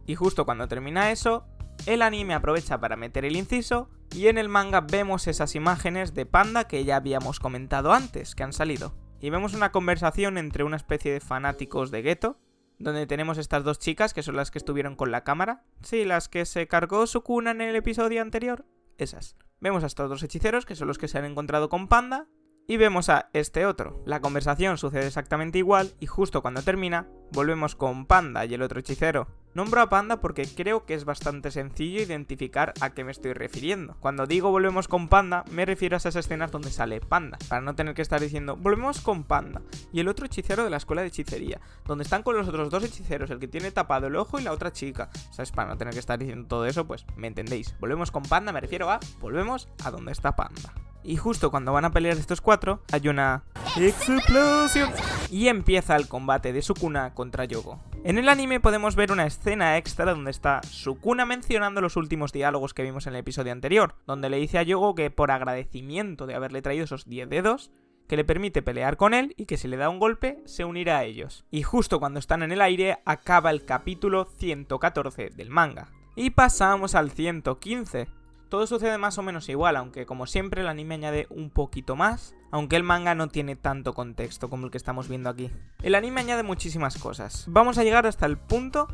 Y justo cuando termina eso, el anime aprovecha para meter el inciso, y en el manga vemos esas imágenes de Panda que ya habíamos comentado antes, que han salido. Y vemos una conversación entre una especie de fanáticos de Geto, donde tenemos estas dos chicas que son las que estuvieron con la cámara. Sí, las que se cargó Sukuna en el episodio anterior. Esas. Vemos a estos dos hechiceros que son los que se han encontrado con Panda. Y vemos a este otro. La conversación sucede exactamente igual y justo cuando termina, volvemos con Panda y el otro hechicero. Nombro a Panda porque creo que es bastante sencillo identificar a qué me estoy refiriendo. Cuando digo volvemos con Panda, me refiero a esas escenas donde sale Panda, para no tener que estar diciendo volvemos con Panda y el otro hechicero de la escuela de hechicería, donde están con los otros dos hechiceros, el que tiene tapado el ojo y la otra chica. ¿Sabes? Para no tener que estar diciendo todo eso, pues me entendéis. Volvemos con Panda, me refiero a volvemos a donde está Panda. Y justo cuando van a pelear estos cuatro, hay una explosión y empieza el combate de Sukuna contra Yogo. En el anime podemos ver una escena extra donde está Sukuna mencionando los últimos diálogos que vimos en el episodio anterior, donde le dice a Yogo que por agradecimiento de haberle traído esos 10 dedos, que le permite pelear con él y que si le da un golpe se unirá a ellos. Y justo cuando están en el aire acaba el capítulo 114 del manga. Y pasamos al 115. Todo sucede más o menos igual, aunque como siempre el anime añade un poquito más, aunque el manga no tiene tanto contexto como el que estamos viendo aquí. El anime añade muchísimas cosas. Vamos a llegar hasta el punto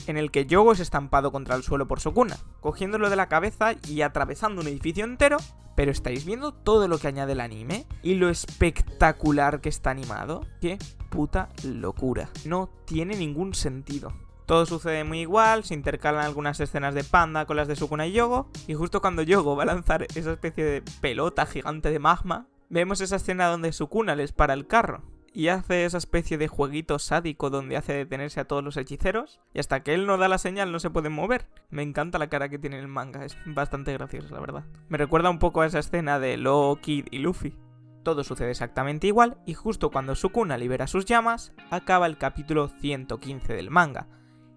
en el que Yogo es estampado contra el suelo por Sukuna, cogiéndolo de la cabeza y atravesando un edificio entero. Pero ¿estáis viendo todo lo que añade el anime? Y lo espectacular que está animado. ¡Qué puta locura! No tiene ningún sentido. Todo sucede muy igual, se intercalan algunas escenas de Panda con las de Sukuna y Yogo, y justo cuando Yogo va a lanzar esa especie de pelota gigante de magma, vemos esa escena donde Sukuna les para el carro y hace esa especie de jueguito sádico donde hace detenerse a todos los hechiceros, y hasta que él no da la señal no se pueden mover. Me encanta la cara que tiene en el manga, es bastante gracioso, la verdad. Me recuerda un poco a esa escena de Law, Kid y Luffy. Todo sucede exactamente igual, y justo cuando Sukuna libera sus llamas, acaba el capítulo 115 del manga.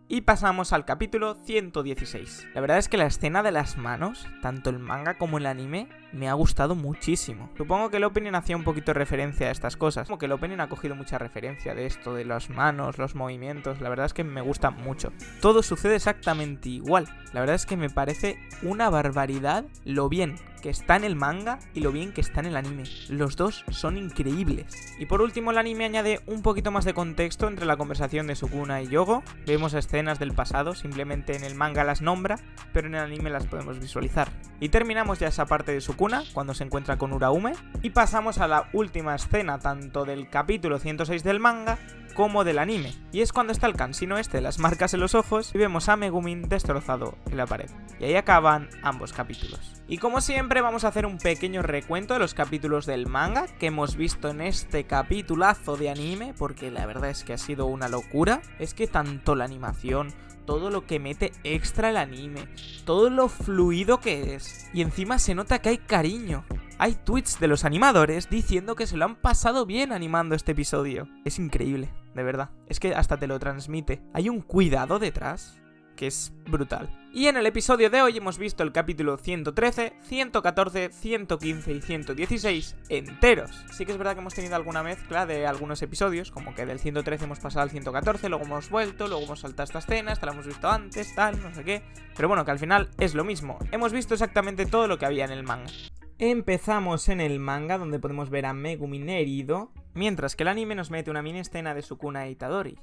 Y pasamos al capítulo 116. La verdad es que la escena de las manos, tanto el manga como el anime, me ha gustado muchísimo. Supongo que el opening hacía un poquito de referencia a estas cosas. Como que el opening ha cogido mucha referencia de esto, de las manos, los movimientos. La verdad es que me gusta mucho. Todo sucede exactamente igual. La verdad es que me parece una barbaridad lo bien que está en el manga y lo bien que está en el anime. Los dos son increíbles. Y por último, el anime añade un poquito más de contexto entre la conversación de Sukuna y Yogo. Vemos escenas del pasado, simplemente en el manga las nombra, pero en el anime las podemos visualizar. Y terminamos ya esa parte de Sukuna, cuando se encuentra con Uraume, y pasamos a la última escena, tanto del capítulo 106 del manga, como del anime, y es cuando está el cansino este de las marcas en los ojos y vemos a Megumin destrozado en la pared. Y ahí acaban ambos capítulos. Y como siempre vamos a hacer un pequeño recuento de los capítulos del manga que hemos visto en este capitulazo de anime, porque la verdad es que ha sido una locura. Es que tanto la animación, todo lo que mete extra el anime, todo lo fluido que es, y encima se nota que hay cariño. Hay tweets de los animadores diciendo que se lo han pasado bien animando este episodio. Es increíble, de verdad. Es que hasta te lo transmite. Hay un cuidado detrás que es brutal. Y en el episodio de hoy hemos visto el capítulo 113, 114, 115 y 116 enteros. Sí que es verdad que hemos tenido alguna mezcla de algunos episodios, como que del 113 hemos pasado al 114, luego hemos vuelto, luego hemos saltado esta escena, esta la hemos visto antes, tal, no sé qué. Pero bueno, que al final es lo mismo. Hemos visto exactamente todo lo que había en el manga. Empezamos en el manga, donde podemos ver a Megumin herido, mientras que el anime nos mete una mini escena de Sukuna y Itadori.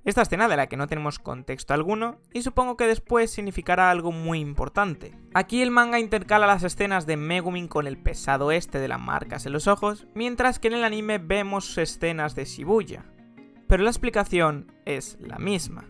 Esta escena de la que no tenemos contexto alguno, y supongo que después significará algo muy importante. Aquí el manga intercala las escenas de Megumin con el pesado este de las marcas en los ojos, mientras que en el anime vemos escenas de Shibuya. Pero la explicación es la misma.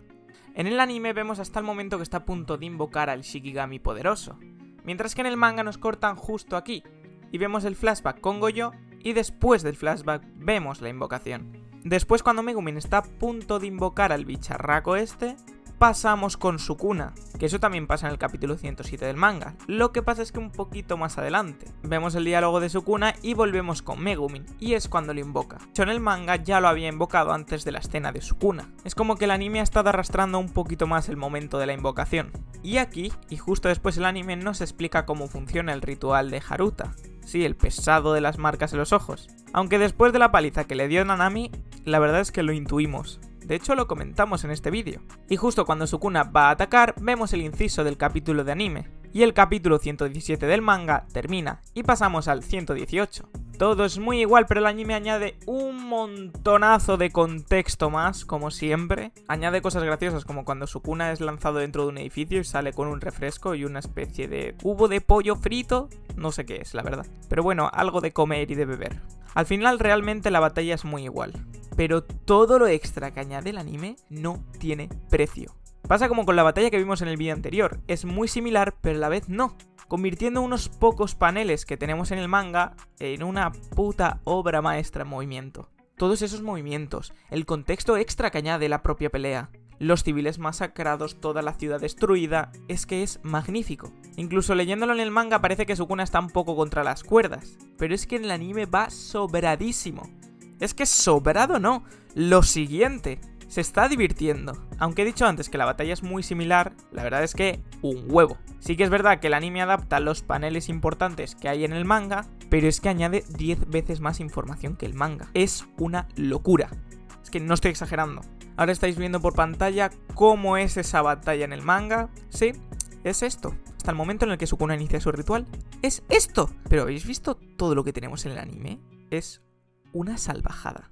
En el anime vemos hasta el momento que está a punto de invocar al Shikigami poderoso, mientras que en el manga nos cortan justo aquí, y vemos el flashback con Goyo, y después del flashback vemos la invocación. Después, cuando Megumin está a punto de invocar al bicharraco este, pasamos con Sukuna, que eso también pasa en el capítulo 107 del manga. Lo que pasa es que un poquito más adelante vemos el diálogo de Sukuna y volvemos con Megumin, y es cuando lo invoca. De hecho, en el manga ya lo había invocado antes de la escena de Sukuna. Es como que el anime ha estado arrastrando un poquito más el momento de la invocación. Y aquí, y justo después el anime nos explica cómo funciona el ritual de Haruta. Sí, el pesado de las marcas en los ojos. Aunque después de la paliza que le dio Nanami, la verdad es que lo intuimos. De hecho, lo comentamos en este vídeo. Y justo cuando Sukuna va a atacar, vemos el inciso del capítulo de anime. Y el capítulo 117 del manga termina, y pasamos al 118. Todo es muy igual, pero el anime añade un montonazo de contexto más, como siempre. Añade cosas graciosas, como cuando Sukuna es lanzado dentro de un edificio y sale con un refresco y una especie de cubo de pollo frito. No sé qué es, la verdad. Pero bueno, algo de comer y de beber. Al final, realmente la batalla es muy igual. Pero todo lo extra que añade el anime no tiene precio. Pasa como con la batalla que vimos en el vídeo anterior. Es muy similar, pero a la vez no. Convirtiendo unos pocos paneles que tenemos en el manga en una puta obra maestra en movimiento. Todos esos movimientos, el contexto extra que añade la propia pelea, los civiles masacrados, toda la ciudad destruida, es que es magnífico. Incluso leyéndolo en el manga parece que Sukuna está un poco contra las cuerdas, pero es que en el anime va sobradísimo. Es que sobrado no, lo siguiente. Se está divirtiendo. Aunque he dicho antes que la batalla es muy similar, la verdad es que un huevo. Sí que es verdad que el anime adapta los paneles importantes que hay en el manga, pero es que añade 10 veces más información que el manga. Es una locura. Es que no estoy exagerando. Ahora estáis viendo por pantalla cómo es esa batalla en el manga. Sí, es esto. Hasta el momento en el que Sukuna inicia su ritual, es esto. Pero ¿habéis visto todo lo que tenemos en el anime? Es una salvajada.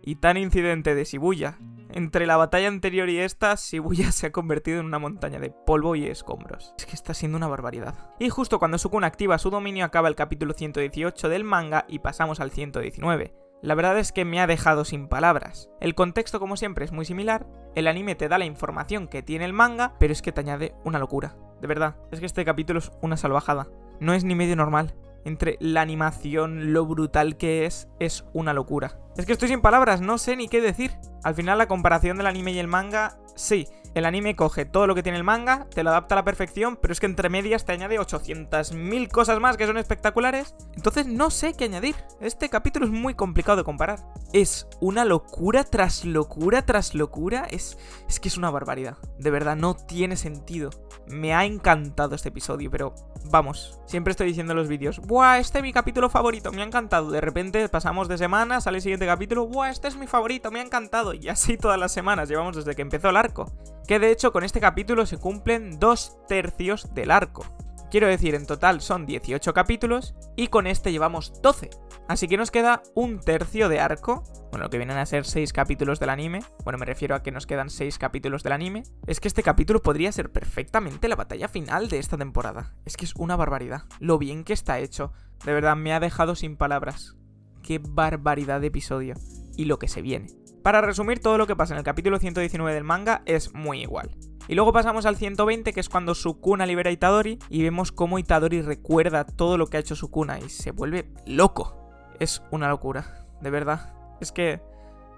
Y tan incidente de Shibuya. Entre la batalla anterior y esta, Shibuya se ha convertido en una montaña de polvo y escombros. Es que está siendo una barbaridad. Y justo cuando Sukuna activa su dominio acaba el capítulo 118 del manga y pasamos al 119. La verdad es que me ha dejado sin palabras. El contexto, como siempre, es muy similar. El anime te da la información que tiene el manga, pero es que te añade una locura. De verdad, es que este capítulo es una salvajada. No es ni medio normal. Entre la animación, lo brutal que es una locura. Es que estoy sin palabras, no sé ni qué decir. Al final la comparación del anime y el manga, sí, el anime coge todo lo que tiene el manga, te lo adapta a la perfección, pero es que entre medias te añade 800.000 cosas más que son espectaculares. Entonces no sé qué añadir. Este capítulo es muy complicado de comparar. Es una locura tras locura tras locura. Es que es una barbaridad. De verdad, no tiene sentido. Me ha encantado este episodio, pero vamos, siempre estoy diciendo en los vídeos, ¡buah, este es mi capítulo favorito, me ha encantado! De repente pasamos de semana, sale el siguiente capítulo, ¡buah, este es mi favorito, me ha encantado! Y así todas las semanas llevamos desde que empezó el arco. Que de hecho con este capítulo se cumplen 2/3 del arco. Quiero decir, en total son 18 capítulos y con este llevamos 12. Así que nos queda 1/3 de arco. Bueno, lo que vienen a ser 6 capítulos del anime. Bueno, me refiero a que nos quedan 6 capítulos del anime. Es que este capítulo podría ser perfectamente la batalla final de esta temporada. Es que es una barbaridad. Lo bien que está hecho. De verdad, me ha dejado sin palabras. Qué barbaridad de episodio. Y lo que se viene. Para resumir, todo lo que pasa en el capítulo 119 del manga es muy igual. Y luego pasamos al 120, que es cuando Sukuna libera a Itadori, y vemos cómo Itadori recuerda todo lo que ha hecho Sukuna y se vuelve loco. Es una locura, de verdad. Es que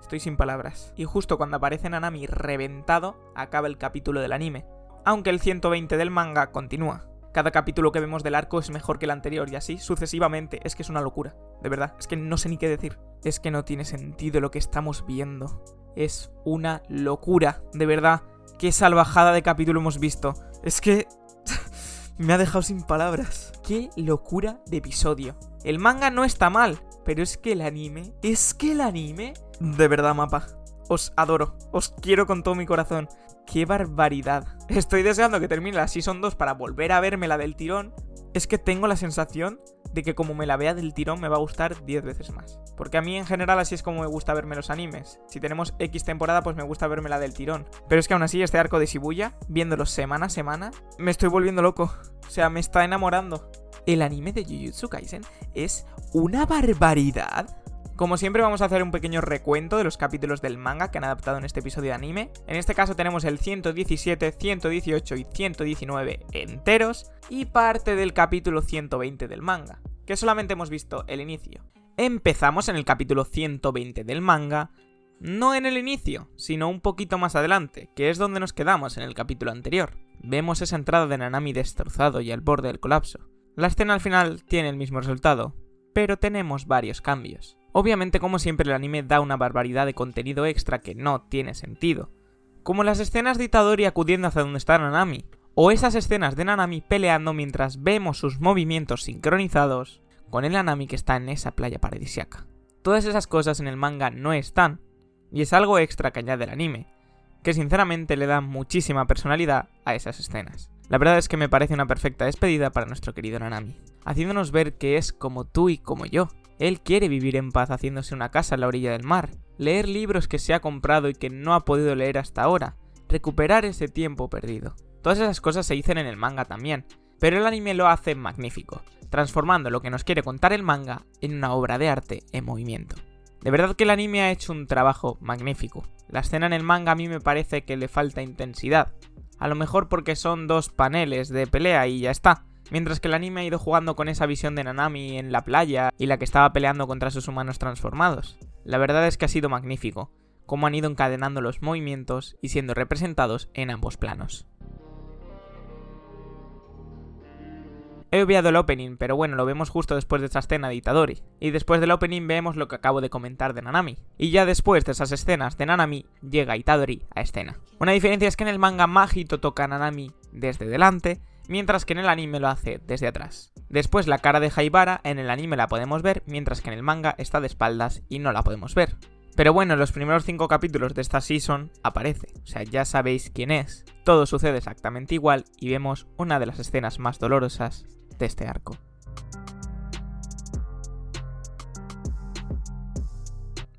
estoy sin palabras. Y justo cuando aparece Nanami reventado, acaba el capítulo del anime. Aunque el 120 del manga continúa. Cada capítulo que vemos del arco es mejor que el anterior y así sucesivamente. Es que es una locura, de verdad. Es que no sé ni qué decir. Es que no tiene sentido lo que estamos viendo. Es una locura, de verdad. Qué salvajada de capítulo hemos visto. Es que me ha dejado sin palabras. Qué locura de episodio. El manga no está mal, pero es que el anime... De verdad, mapa. Os adoro. Os quiero con todo mi corazón. ¡Qué barbaridad! Estoy deseando que termine la Season 2 para volver a verme la del tirón. Es que tengo la sensación de que como me la vea del tirón me va a gustar 10 veces más. Porque a mí en general así es como me gusta verme los animes. Si tenemos X temporada pues me gusta verme la del tirón. Pero es que aún así este arco de Shibuya, viéndolo semana a semana, me estoy volviendo loco. O sea, me está enamorando. El anime de Jujutsu Kaisen es una barbaridad. Como siempre vamos a hacer un pequeño recuento de los capítulos del manga que han adaptado en este episodio de anime. En este caso tenemos el 117, 118 y 119 enteros y parte del capítulo 120 del manga, que solamente hemos visto el inicio. Empezamos en el capítulo 120 del manga, no en el inicio, sino un poquito más adelante, que es donde nos quedamos en el capítulo anterior. Vemos esa entrada de Nanami destrozado y al borde del colapso. La escena al final tiene el mismo resultado, pero tenemos varios cambios. Obviamente, como siempre, el anime da una barbaridad de contenido extra que no tiene sentido. Como las escenas de Itadori acudiendo hacia donde está Nanami, o esas escenas de Nanami peleando mientras vemos sus movimientos sincronizados con el Nanami que está en esa playa paradisíaca. Todas esas cosas en el manga no están, y es algo extra que añade el anime, que sinceramente le da muchísima personalidad a esas escenas. La verdad es que me parece una perfecta despedida para nuestro querido Nanami, haciéndonos ver que es como tú y como yo. Él quiere vivir en paz haciéndose una casa en la orilla del mar, leer libros que se ha comprado y que no ha podido leer hasta ahora, recuperar ese tiempo perdido. Todas esas cosas se dicen en el manga también, pero el anime lo hace magnífico, transformando lo que nos quiere contar el manga en una obra de arte en movimiento. De verdad que el anime ha hecho un trabajo magnífico. La escena en el manga a mí me parece que le falta intensidad, a lo mejor porque son 2 paneles de pelea y ya está. Mientras que el anime ha ido jugando con esa visión de Nanami en la playa y la que estaba peleando contra sus humanos transformados. La verdad es que ha sido magnífico, cómo han ido encadenando los movimientos y siendo representados en ambos planos. He obviado el opening, pero bueno, lo vemos justo después de esta escena de Itadori. Y después del opening vemos lo que acabo de comentar de Nanami. Y ya después de esas escenas de Nanami, llega Itadori a escena. Una diferencia es que en el manga Mahito toca a Nanami desde delante, mientras que en el anime lo hace desde atrás. Después la cara de Haibara en el anime la podemos ver, mientras que en el manga está de espaldas y no la podemos ver. Pero bueno, en los primeros 5 capítulos de esta season aparece, o sea, ya sabéis quién es. Todo sucede exactamente igual y vemos una de las escenas más dolorosas de este arco.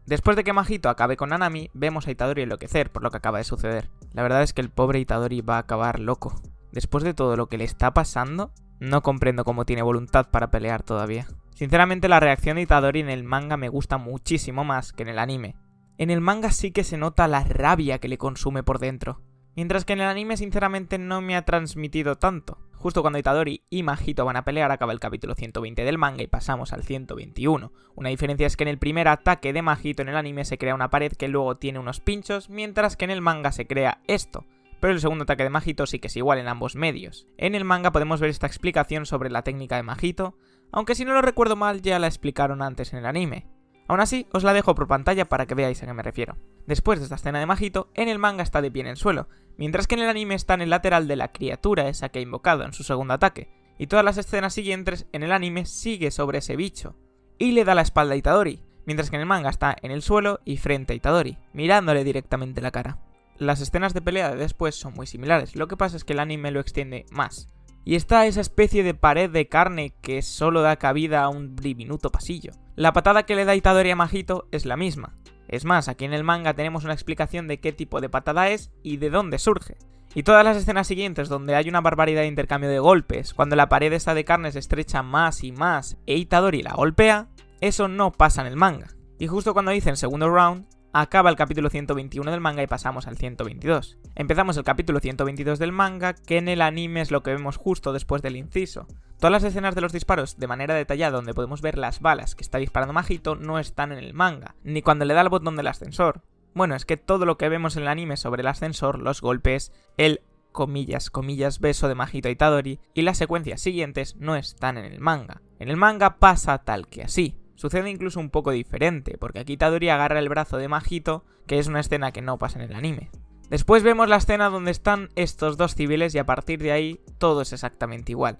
Después de que Mahito acabe con Nanami, vemos a Itadori enloquecer por lo que acaba de suceder. La verdad es que el pobre Itadori va a acabar loco. Después de todo lo que le está pasando, no comprendo cómo tiene voluntad para pelear todavía. Sinceramente, la reacción de Itadori en el manga me gusta muchísimo más que en el anime. En el manga sí que se nota la rabia que le consume por dentro, mientras que en el anime sinceramente no me ha transmitido tanto. Justo cuando Itadori y Mahito van a pelear acaba el capítulo 120 del manga y pasamos al 121. Una diferencia es que en el primer ataque de Mahito en el anime se crea una pared que luego tiene unos pinchos, mientras que en el manga se crea esto. Pero el segundo ataque de Mahito sí que es igual en ambos medios. En el manga podemos ver esta explicación sobre la técnica de Mahito, aunque si no lo recuerdo mal ya la explicaron antes en el anime. Aún así, os la dejo por pantalla para que veáis a qué me refiero. Después de esta escena de Mahito, en el manga está de pie en el suelo, mientras que en el anime está en el lateral de la criatura esa que ha invocado en su segundo ataque, y todas las escenas siguientes en el anime sigue sobre ese bicho, y le da la espalda a Itadori, mientras que en el manga está en el suelo y frente a Itadori, mirándole directamente la cara. Las escenas de pelea de después son muy similares, lo que pasa es que el anime lo extiende más. Y está esa especie de pared de carne que solo da cabida a un diminuto pasillo. La patada que le da Itadori a Mahito es la misma. Es más, aquí en el manga tenemos una explicación de qué tipo de patada es y de dónde surge. Y todas las escenas siguientes donde hay una barbaridad de intercambio de golpes, cuando la pared esta de carne se estrecha más y más e Itadori la golpea, eso no pasa en el manga. Y justo cuando dicen segundo round, acaba el capítulo 121 del manga y pasamos al 122. Empezamos el capítulo 122 del manga, que en el anime es lo que vemos justo después del inciso. Todas las escenas de los disparos de manera detallada donde podemos ver las balas que está disparando Mahito no están en el manga, ni cuando le da el botón del ascensor. Bueno, es que todo lo que vemos en el anime sobre el ascensor, los golpes, el comillas, beso de Mahito a Itadori y las secuencias siguientes no están en el manga. En el manga pasa tal que así. Sucede incluso un poco diferente, porque aquí Itadori agarra el brazo de Mahito, que es una escena que no pasa en el anime. Después vemos la escena donde están estos dos civiles y a partir de ahí todo es exactamente igual.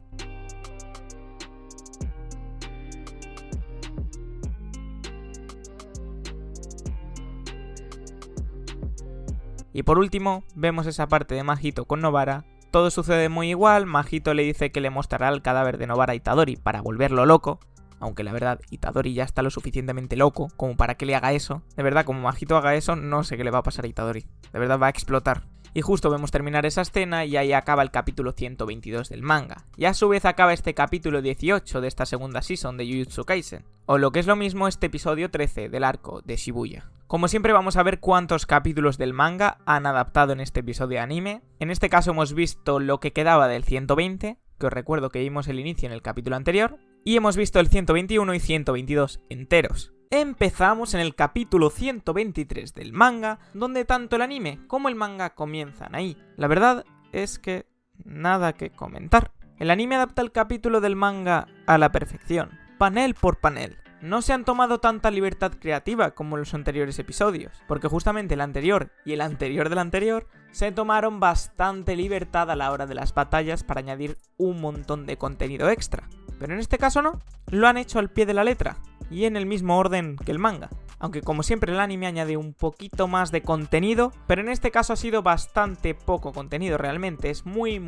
Y por último, vemos esa parte de Mahito con Nobara. Todo sucede muy igual, Mahito le dice que le mostrará el cadáver de Nobara a Itadori para volverlo loco. Aunque la verdad, Itadori ya está lo suficientemente loco como para que le haga eso. De verdad, como Mahito haga eso, no sé qué le va a pasar a Itadori. De verdad va a explotar. Y justo vemos terminar esa escena y ahí acaba el capítulo 122 del manga. Y a su vez acaba este capítulo 18 de esta segunda season de Jujutsu Kaisen. O lo que es lo mismo, este episodio 13 del arco de Shibuya. Como siempre vamos a ver cuántos capítulos del manga han adaptado en este episodio de anime. En este caso hemos visto lo que quedaba del 120, que os recuerdo que vimos el inicio en el capítulo anterior. Y hemos visto el 121 y 122 enteros. Empezamos en el capítulo 123 del manga, donde tanto el anime como el manga comienzan ahí. La verdad es que nada que comentar. El anime adapta el capítulo del manga a la perfección, panel por panel. No se han tomado tanta libertad creativa como en los anteriores episodios, porque justamente el anterior y el anterior del anterior se tomaron bastante libertad a la hora de las batallas para añadir un montón de contenido extra. Pero en este caso no, lo han hecho al pie de la letra y en el mismo orden que el manga. Aunque como siempre el anime añade un poquito más de contenido, pero en este caso ha sido bastante poco contenido realmente, es muy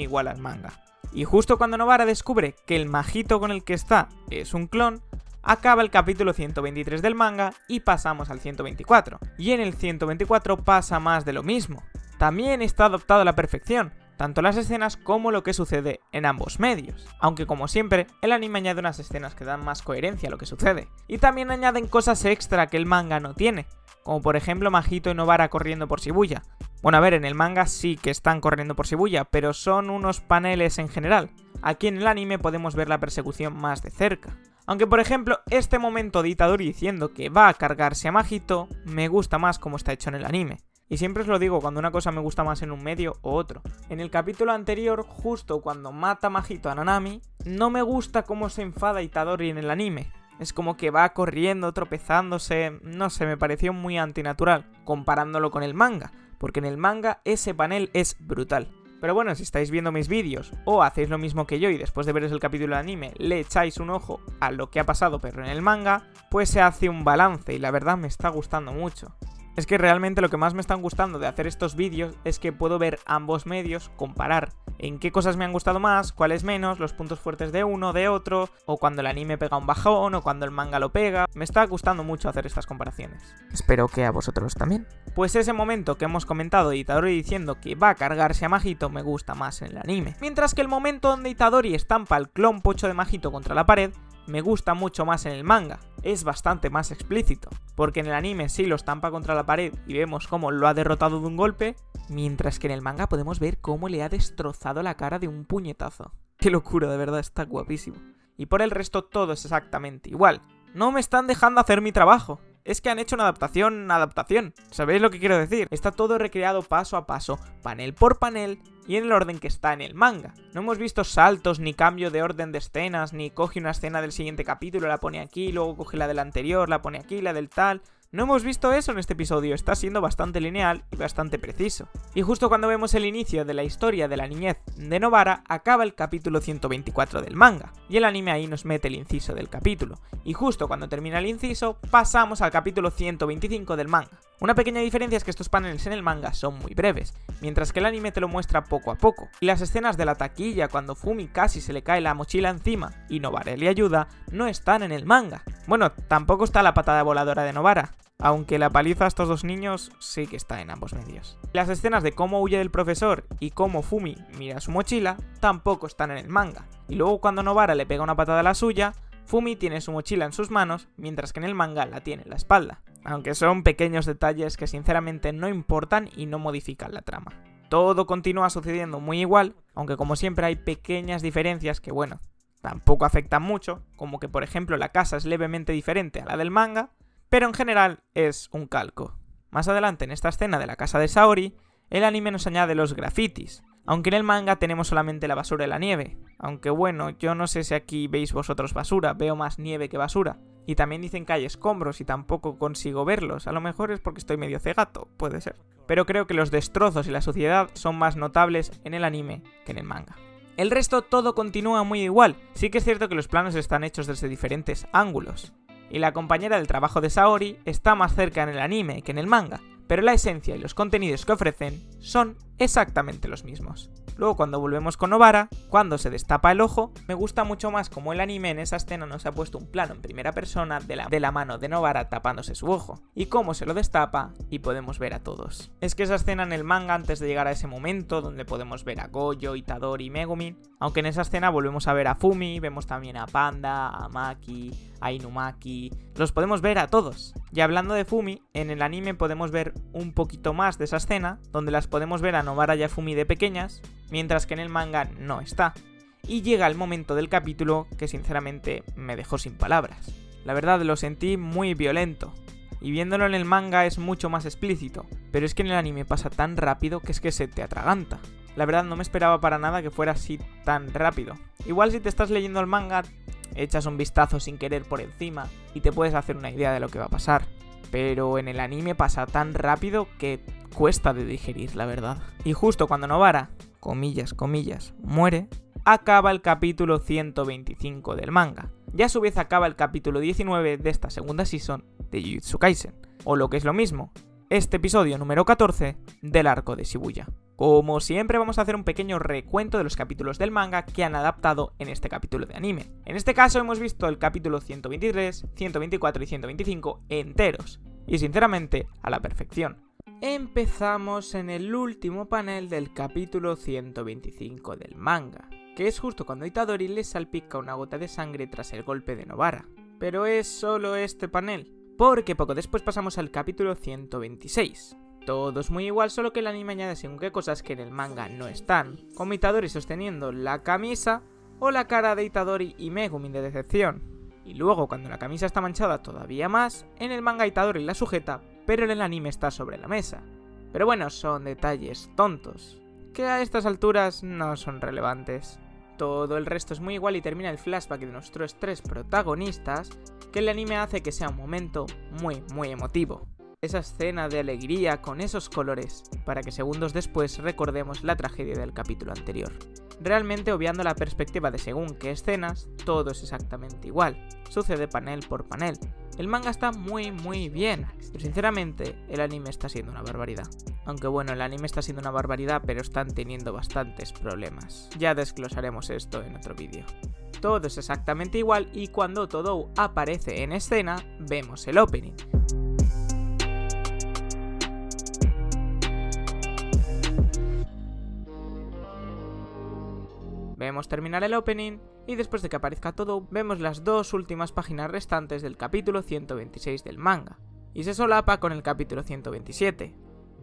igual al manga. Y justo cuando Nobara descubre que el Mahito con el que está es un clon, acaba el capítulo 123 del manga y pasamos al 124. Y en el 124 pasa más de lo mismo. También está adaptado a la perfección, tanto las escenas como lo que sucede en ambos medios. Aunque como siempre, el anime añade unas escenas que dan más coherencia a lo que sucede. Y también añaden cosas extra que el manga no tiene, como por ejemplo Mahito y Nobara corriendo por Shibuya. Bueno, a ver, en el manga sí que están corriendo por Shibuya, pero son unos paneles en general. Aquí en el anime podemos ver la persecución más de cerca. Aunque por ejemplo, este momento de Itadori diciendo que va a cargarse a Mahito, me gusta más como está hecho en el anime. Y siempre os lo digo, cuando una cosa me gusta más en un medio o otro. En el capítulo anterior, justo cuando mata Mahito a Nanami, no me gusta cómo se enfada Itadori en el anime. Es como que va corriendo, tropezándose, no sé, me pareció muy antinatural, comparándolo con el manga, porque en el manga ese panel es brutal. Pero bueno, si estáis viendo mis vídeos o hacéis lo mismo que yo y después de veros el capítulo de anime le echáis un ojo a lo que ha pasado pero en el manga, pues se hace un balance y la verdad me está gustando mucho. Es que realmente lo que más me están gustando de hacer estos vídeos es que puedo ver ambos medios, comparar en qué cosas me han gustado más, cuáles menos, los puntos fuertes de uno, de otro, o cuando el anime pega un bajón, o cuando el manga lo pega. Me está gustando mucho hacer estas comparaciones. Espero que a vosotros también. Pues ese momento que hemos comentado de Itadori diciendo que va a cargarse a Mahito me gusta más en el anime. Mientras que el momento donde Itadori estampa el clon pocho de Mahito contra la pared me gusta mucho más en el manga. Es bastante más explícito, porque en el anime sí lo estampa contra la pared y vemos cómo lo ha derrotado de un golpe, mientras que en el manga podemos ver cómo le ha destrozado la cara de un puñetazo. Qué locura, de verdad, está guapísimo. Y por el resto todo es exactamente igual. No me están dejando hacer mi trabajo. Es que han hecho una adaptación. ¿Sabéis lo que quiero decir? Está todo recreado paso a paso, panel por panel, y en el orden que está en el manga. No hemos visto saltos, ni cambio de orden de escenas, ni coge una escena del siguiente capítulo, la pone aquí, luego coge la del anterior, la pone aquí, la del tal... No hemos visto eso en este episodio, está siendo bastante lineal y bastante preciso. Y justo cuando vemos el inicio de la historia de la niñez de Nobara, acaba el capítulo 124 del manga, y el anime ahí nos mete el inciso del capítulo. Y justo cuando termina el inciso, pasamos al capítulo 125 del manga. Una pequeña diferencia es que estos paneles en el manga son muy breves, mientras que el anime te lo muestra poco a poco. Y las escenas de la taquilla cuando Fumi casi se le cae la mochila encima y Nobara le ayuda, no están en el manga. Bueno, tampoco está la patada voladora de Nobara, aunque la paliza a estos dos niños sí que está en ambos medios. Las escenas de cómo huye del profesor y cómo Fumi mira su mochila tampoco están en el manga. Y luego cuando Nobara le pega una patada a la suya, Fumi tiene su mochila en sus manos, mientras que en el manga la tiene en la espalda. Aunque son pequeños detalles que sinceramente no importan y no modifican la trama. Todo continúa sucediendo muy igual, aunque como siempre hay pequeñas diferencias que bueno, tampoco afectan mucho, como que por ejemplo la casa es levemente diferente a la del manga, pero en general es un calco. Más adelante en esta escena de la casa de Saori, el anime nos añade los grafitis, aunque en el manga tenemos solamente la basura y la nieve. Aunque bueno, yo no sé si aquí veis vosotros basura, veo más nieve que basura. Y también dicen que hay escombros y tampoco consigo verlos, a lo mejor es porque estoy medio cegato, puede ser. Pero creo que los destrozos y la suciedad son más notables en el anime que en el manga. El resto todo continúa muy igual, sí que es cierto que los planos están hechos desde diferentes ángulos. Y la compañera del trabajo de Saori está más cerca en el anime que en el manga, pero la esencia y los contenidos que ofrecen son exactamente los mismos. Luego cuando volvemos con Nobara, cuando se destapa el ojo, me gusta mucho más como el anime en esa escena nos ha puesto un plano en primera persona de la mano de Nobara tapándose su ojo, y cómo se lo destapa y podemos ver a todos. Es que esa escena en el manga antes de llegar a ese momento donde podemos ver a Gojo, Itadori y Megumin, aunque en esa escena volvemos a ver a Fumi, vemos también a Panda, a Maki, a Inumaki, los podemos ver a todos. Y hablando de Fumi, en el anime podemos ver un poquito más de esa escena, donde las podemos ver a Nobara y a Fumi de pequeñas, mientras que en el manga no está. Y llega el momento del capítulo que sinceramente me dejó sin palabras. La verdad lo sentí muy violento, y viéndolo en el manga es mucho más explícito, pero es que en el anime pasa tan rápido que es que se te atraganta. La verdad no me esperaba para nada que fuera así tan rápido. Igual si te estás leyendo el manga, echas un vistazo sin querer por encima y te puedes hacer una idea de lo que va a pasar. Pero en el anime pasa tan rápido que cuesta de digerir, la verdad. Y justo cuando Nobara, comillas, muere, acaba el capítulo 125 del manga. Y a su vez acaba el capítulo 19 de esta segunda season de Jujutsu Kaisen. O lo que es lo mismo, este episodio número 14 del arco de Shibuya. Como siempre vamos a hacer un pequeño recuento de los capítulos del manga que han adaptado en este capítulo de anime. En este caso hemos visto el capítulo 123, 124 y 125 enteros, y sinceramente a la perfección. Empezamos en el último panel del capítulo 125 del manga, que es justo cuando Itadori le salpica una gota de sangre tras el golpe de Nobara. Pero es solo este panel, porque poco después pasamos al capítulo 126. Todo es muy igual, solo que el anime añade según qué cosas que en el manga no están, como Itadori sosteniendo la camisa o la cara de Itadori y Megumin de decepción. Y luego cuando la camisa está manchada todavía más, en el manga Itadori la sujeta, pero en el anime está sobre la mesa. Pero bueno, son detalles tontos, que a estas alturas no son relevantes. Todo el resto es muy igual y termina el flashback de nuestros tres protagonistas, que el anime hace que sea un momento muy emotivo. Esa escena de alegría con esos colores, para que segundos después recordemos la tragedia del capítulo anterior. Realmente, obviando la perspectiva de según qué escenas, todo es exactamente igual. Sucede panel por panel. El manga está muy bien, pero sinceramente el anime está siendo una barbaridad. Aunque bueno, el anime está siendo una barbaridad, pero están teniendo bastantes problemas. Ya desglosaremos esto en otro vídeo. Todo es exactamente igual y cuando Todou aparece en escena, vemos el opening. Vemos terminar el opening y después de que aparezca Todou, vemos las dos últimas páginas restantes del capítulo 126 del manga. Y se solapa con el capítulo 127.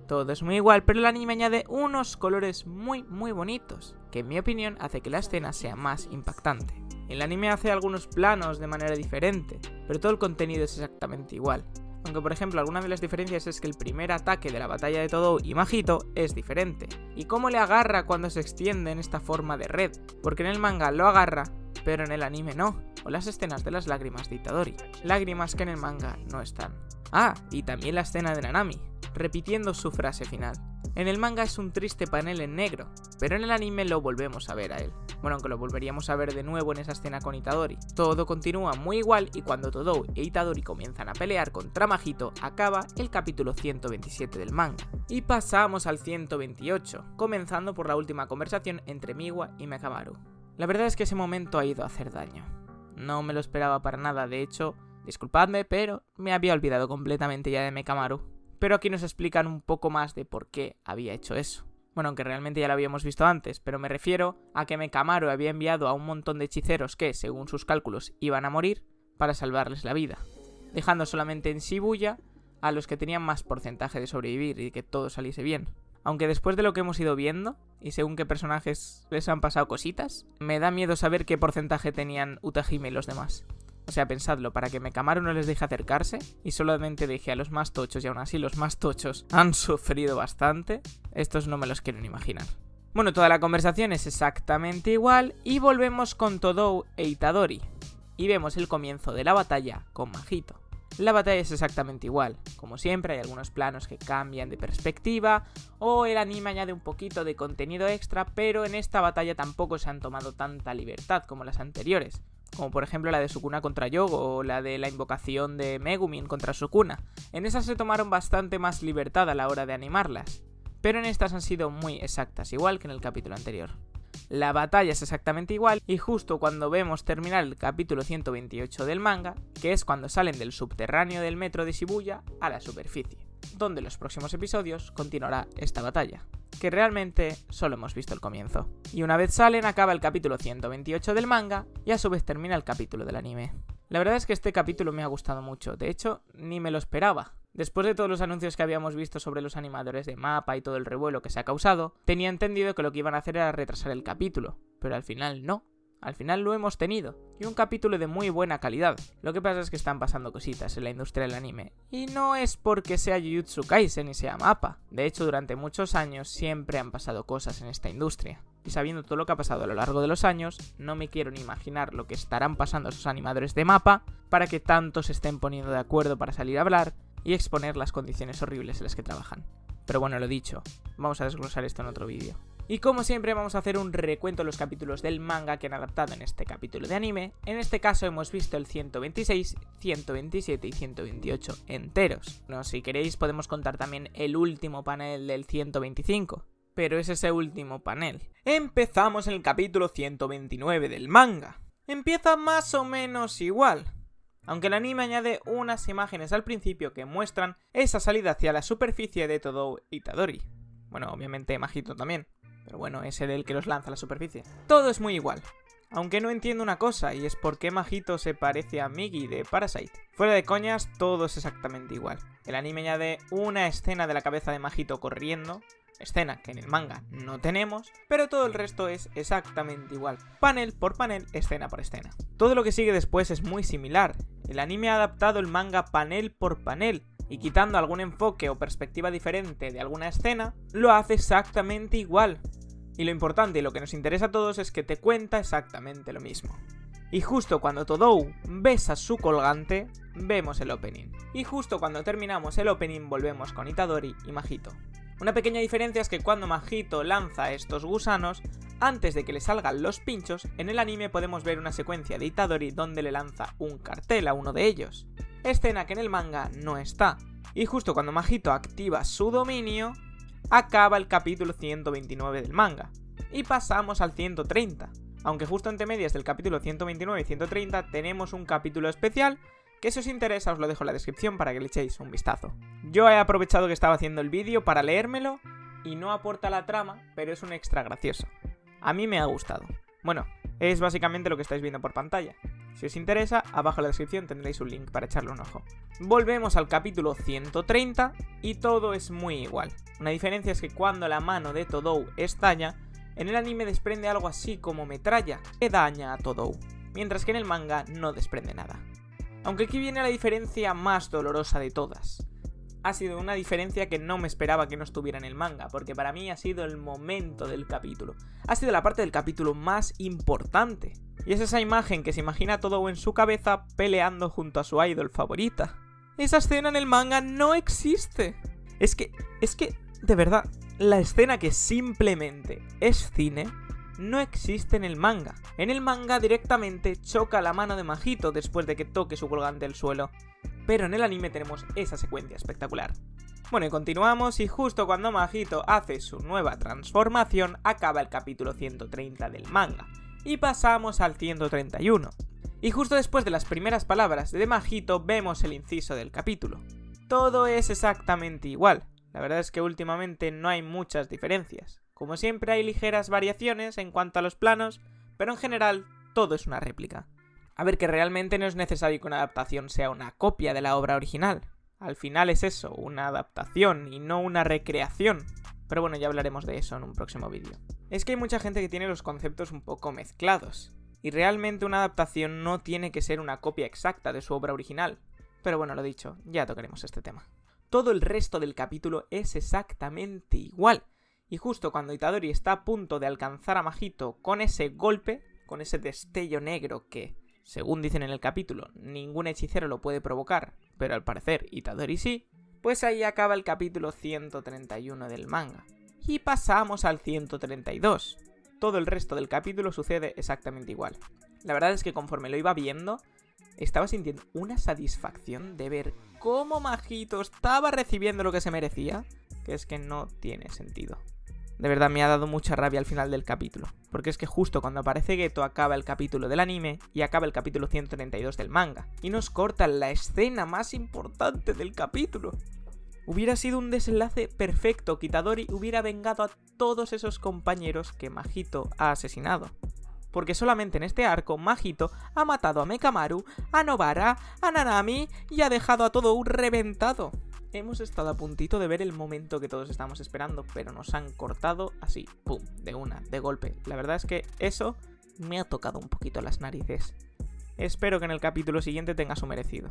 Todo es muy igual, pero el anime añade unos colores muy bonitos, que en mi opinión hace que la escena sea más impactante. El anime hace algunos planos de manera diferente, pero todo el contenido es exactamente igual. Aunque por ejemplo alguna de las diferencias es que el primer ataque de la batalla de Todou y Mahito es diferente. Y cómo le agarra cuando se extiende en esta forma de red, porque en el manga lo agarra, pero en el anime no. O las escenas de las lágrimas de Itadori, lágrimas que en el manga no están. Ah, y también la escena de Nanami, repitiendo su frase final. En el manga es un triste panel en negro, pero en el anime lo volvemos a ver a él. Bueno, aunque lo volveríamos a ver de nuevo en esa escena con Itadori. Todo continúa muy igual y cuando Todou e Itadori comienzan a pelear contra Mahito, acaba el capítulo 127 del manga. Y pasamos al 128, comenzando por la última conversación entre Miwa y Mekamaru. La verdad es que ese momento ha ido a hacer daño. No me lo esperaba para nada, de hecho, disculpadme, pero me había olvidado completamente ya de Mekamaru. Pero aquí nos explican un poco más de por qué había hecho eso. Bueno, aunque realmente ya lo habíamos visto antes, pero me refiero a que Mekamaru había enviado a un montón de hechiceros que, según sus cálculos, iban a morir para salvarles la vida, dejando solamente en Shibuya a los que tenían más porcentaje de sobrevivir y que todo saliese bien. Aunque después de lo que hemos ido viendo, y según qué personajes les han pasado cositas, me da miedo saber qué porcentaje tenían Utahime y los demás. O sea, pensadlo, para que Mekamaru no les deje acercarse y solamente deje a los más tochos, y aún así los más tochos han sufrido bastante, estos no me los quiero ni imaginar. Bueno, toda la conversación es exactamente igual y volvemos con Todou e Itadori. Y vemos el comienzo de la batalla con Mahito. La batalla es exactamente igual. Como siempre, hay algunos planos que cambian de perspectiva o el anime añade un poquito de contenido extra, pero en esta batalla tampoco se han tomado tanta libertad como las anteriores. Como por ejemplo la de Sukuna contra Yogo o la de la invocación de Megumin contra Sukuna. En esas se tomaron bastante más libertad a la hora de animarlas, pero en estas han sido muy exactas, igual que en el capítulo anterior. La batalla es exactamente igual y justo cuando vemos terminar el capítulo 128 del manga, que es cuando salen del subterráneo del metro de Shibuya a la superficie, donde en los próximos episodios continuará esta batalla, que realmente solo hemos visto el comienzo. Y una vez salen, acaba el capítulo 128 del manga y a su vez termina el capítulo del anime. La verdad es que este capítulo me ha gustado mucho, de hecho ni me lo esperaba. Después de todos los anuncios que habíamos visto sobre los animadores de MAPPA y todo el revuelo que se ha causado, tenía entendido que lo que iban a hacer era retrasar el capítulo, pero al final no. Al final lo hemos tenido, y un capítulo de muy buena calidad. Lo que pasa es que están pasando cositas en la industria del anime, y no es porque sea Jujutsu Kaisen y sea MAPPA. De hecho, durante muchos años siempre han pasado cosas en esta industria. Y sabiendo todo lo que ha pasado a lo largo de los años, no me quiero ni imaginar lo que estarán pasando esos animadores de MAPPA para que tanto se estén poniendo de acuerdo para salir a hablar y exponer las condiciones horribles en las que trabajan. Pero bueno, lo dicho, vamos a desglosar esto en otro vídeo. Y como siempre vamos a hacer un recuento de los capítulos del manga que han adaptado en este capítulo de anime. En este caso hemos visto el 126, 127 y 128 enteros. Bueno, si queréis podemos contar también el último panel del 125. Pero es ese último panel. Empezamos en el capítulo 129 del manga. Empieza más o menos igual, aunque el anime añade unas imágenes al principio que muestran esa salida hacia la superficie de Todou y Itadori. Bueno, obviamente Mahito también, pero bueno, es él el que los lanza a la superficie. Todo es muy igual, aunque no entiendo una cosa, y es por qué Mahito se parece a Migi de Parasite. Fuera de coñas, todo es exactamente igual. El anime añade una escena de la cabeza de Mahito corriendo, escena que en el manga no tenemos, pero todo el resto es exactamente igual, panel por panel, escena por escena. Todo lo que sigue después es muy similar. El anime ha adaptado el manga panel por panel, y quitando algún enfoque o perspectiva diferente de alguna escena, lo hace exactamente igual. Y lo importante y lo que nos interesa a todos es que te cuenta exactamente lo mismo. Y justo cuando Todou besa su colgante, vemos el opening. Y justo cuando terminamos el opening volvemos con Itadori y Mahito. Una pequeña diferencia es que cuando Mahito lanza estos gusanos, antes de que le salgan los pinchos, en el anime podemos ver una secuencia de Itadori donde le lanza un cartel a uno de ellos, escena que en el manga no está, y justo cuando Mahito activa su dominio, acaba el capítulo 129 del manga, y pasamos al 130, aunque justo entre medias del capítulo 129 y 130 tenemos un capítulo especial, que si os interesa os lo dejo en la descripción para que le echéis un vistazo. Yo he aprovechado que estaba haciendo el vídeo para leérmelo, y no aporta la trama, pero es un extra gracioso. A mí me ha gustado. Bueno, es básicamente lo que estáis viendo por pantalla. Si os interesa, abajo en la descripción tendréis un link para echarle un ojo. Volvemos al capítulo 130 y todo es muy igual. Una diferencia es que cuando la mano de Todou estalla, en el anime desprende algo así como metralla que daña a Todou, mientras que en el manga no desprende nada. Aunque aquí viene la diferencia más dolorosa de todas. Ha sido una diferencia que no me esperaba que no estuviera en el manga, porque para mí ha sido el momento del capítulo. Ha sido la parte del capítulo más importante. Y es esa imagen que se imagina Todou en su cabeza peleando junto a su idol favorita. Esa escena en el manga no existe. Es que, de verdad, la escena que simplemente es cine no existe en el manga. En el manga directamente choca la mano de Mahito después de que toque su colgante el suelo. Pero en el anime tenemos esa secuencia espectacular. Bueno, y continuamos, y justo cuando Mahito hace su nueva transformación, acaba el capítulo 130 del manga. Y pasamos al 131. Y justo después de las primeras palabras de Mahito, vemos el inciso del capítulo. Todo es exactamente igual. La verdad es que últimamente no hay muchas diferencias. Como siempre hay ligeras variaciones en cuanto a los planos, pero en general todo es una réplica. A ver, que realmente no es necesario que una adaptación sea una copia de la obra original. Al final es eso, una adaptación y no una recreación. Pero bueno, ya hablaremos de eso en un próximo vídeo. Es que hay mucha gente que tiene los conceptos un poco mezclados. Y realmente una adaptación no tiene que ser una copia exacta de su obra original. Pero bueno, lo dicho, ya tocaremos este tema. Todo el resto del capítulo es exactamente igual. Y justo cuando Itadori está a punto de alcanzar a Mahito con ese golpe, con ese destello negro que, según dicen en el capítulo, ningún hechicero lo puede provocar, pero al parecer Itadori sí, pues ahí acaba el capítulo 131 del manga. Y pasamos al 132. Todo el resto del capítulo sucede exactamente igual. La verdad es que conforme lo iba viendo, estaba sintiendo una satisfacción de ver cómo Mahito estaba recibiendo lo que se merecía, que es que no tiene sentido. De verdad me ha dado mucha rabia al final del capítulo, porque es que justo cuando aparece Geto acaba el capítulo del anime y acaba el capítulo 132 del manga, y nos cortan la escena más importante del capítulo. Hubiera sido un desenlace perfecto que Itadori hubiera vengado a todos esos compañeros que Mahito ha asesinado. Porque solamente en este arco Mahito ha matado a Mekamaru, a Nobara, a Nanami y ha dejado a Todou reventado. Hemos estado a puntito de ver el momento que todos estamos esperando, pero nos han cortado así, pum, de golpe. La verdad es que eso me ha tocado un poquito las narices. Espero que en el capítulo siguiente tenga su merecido.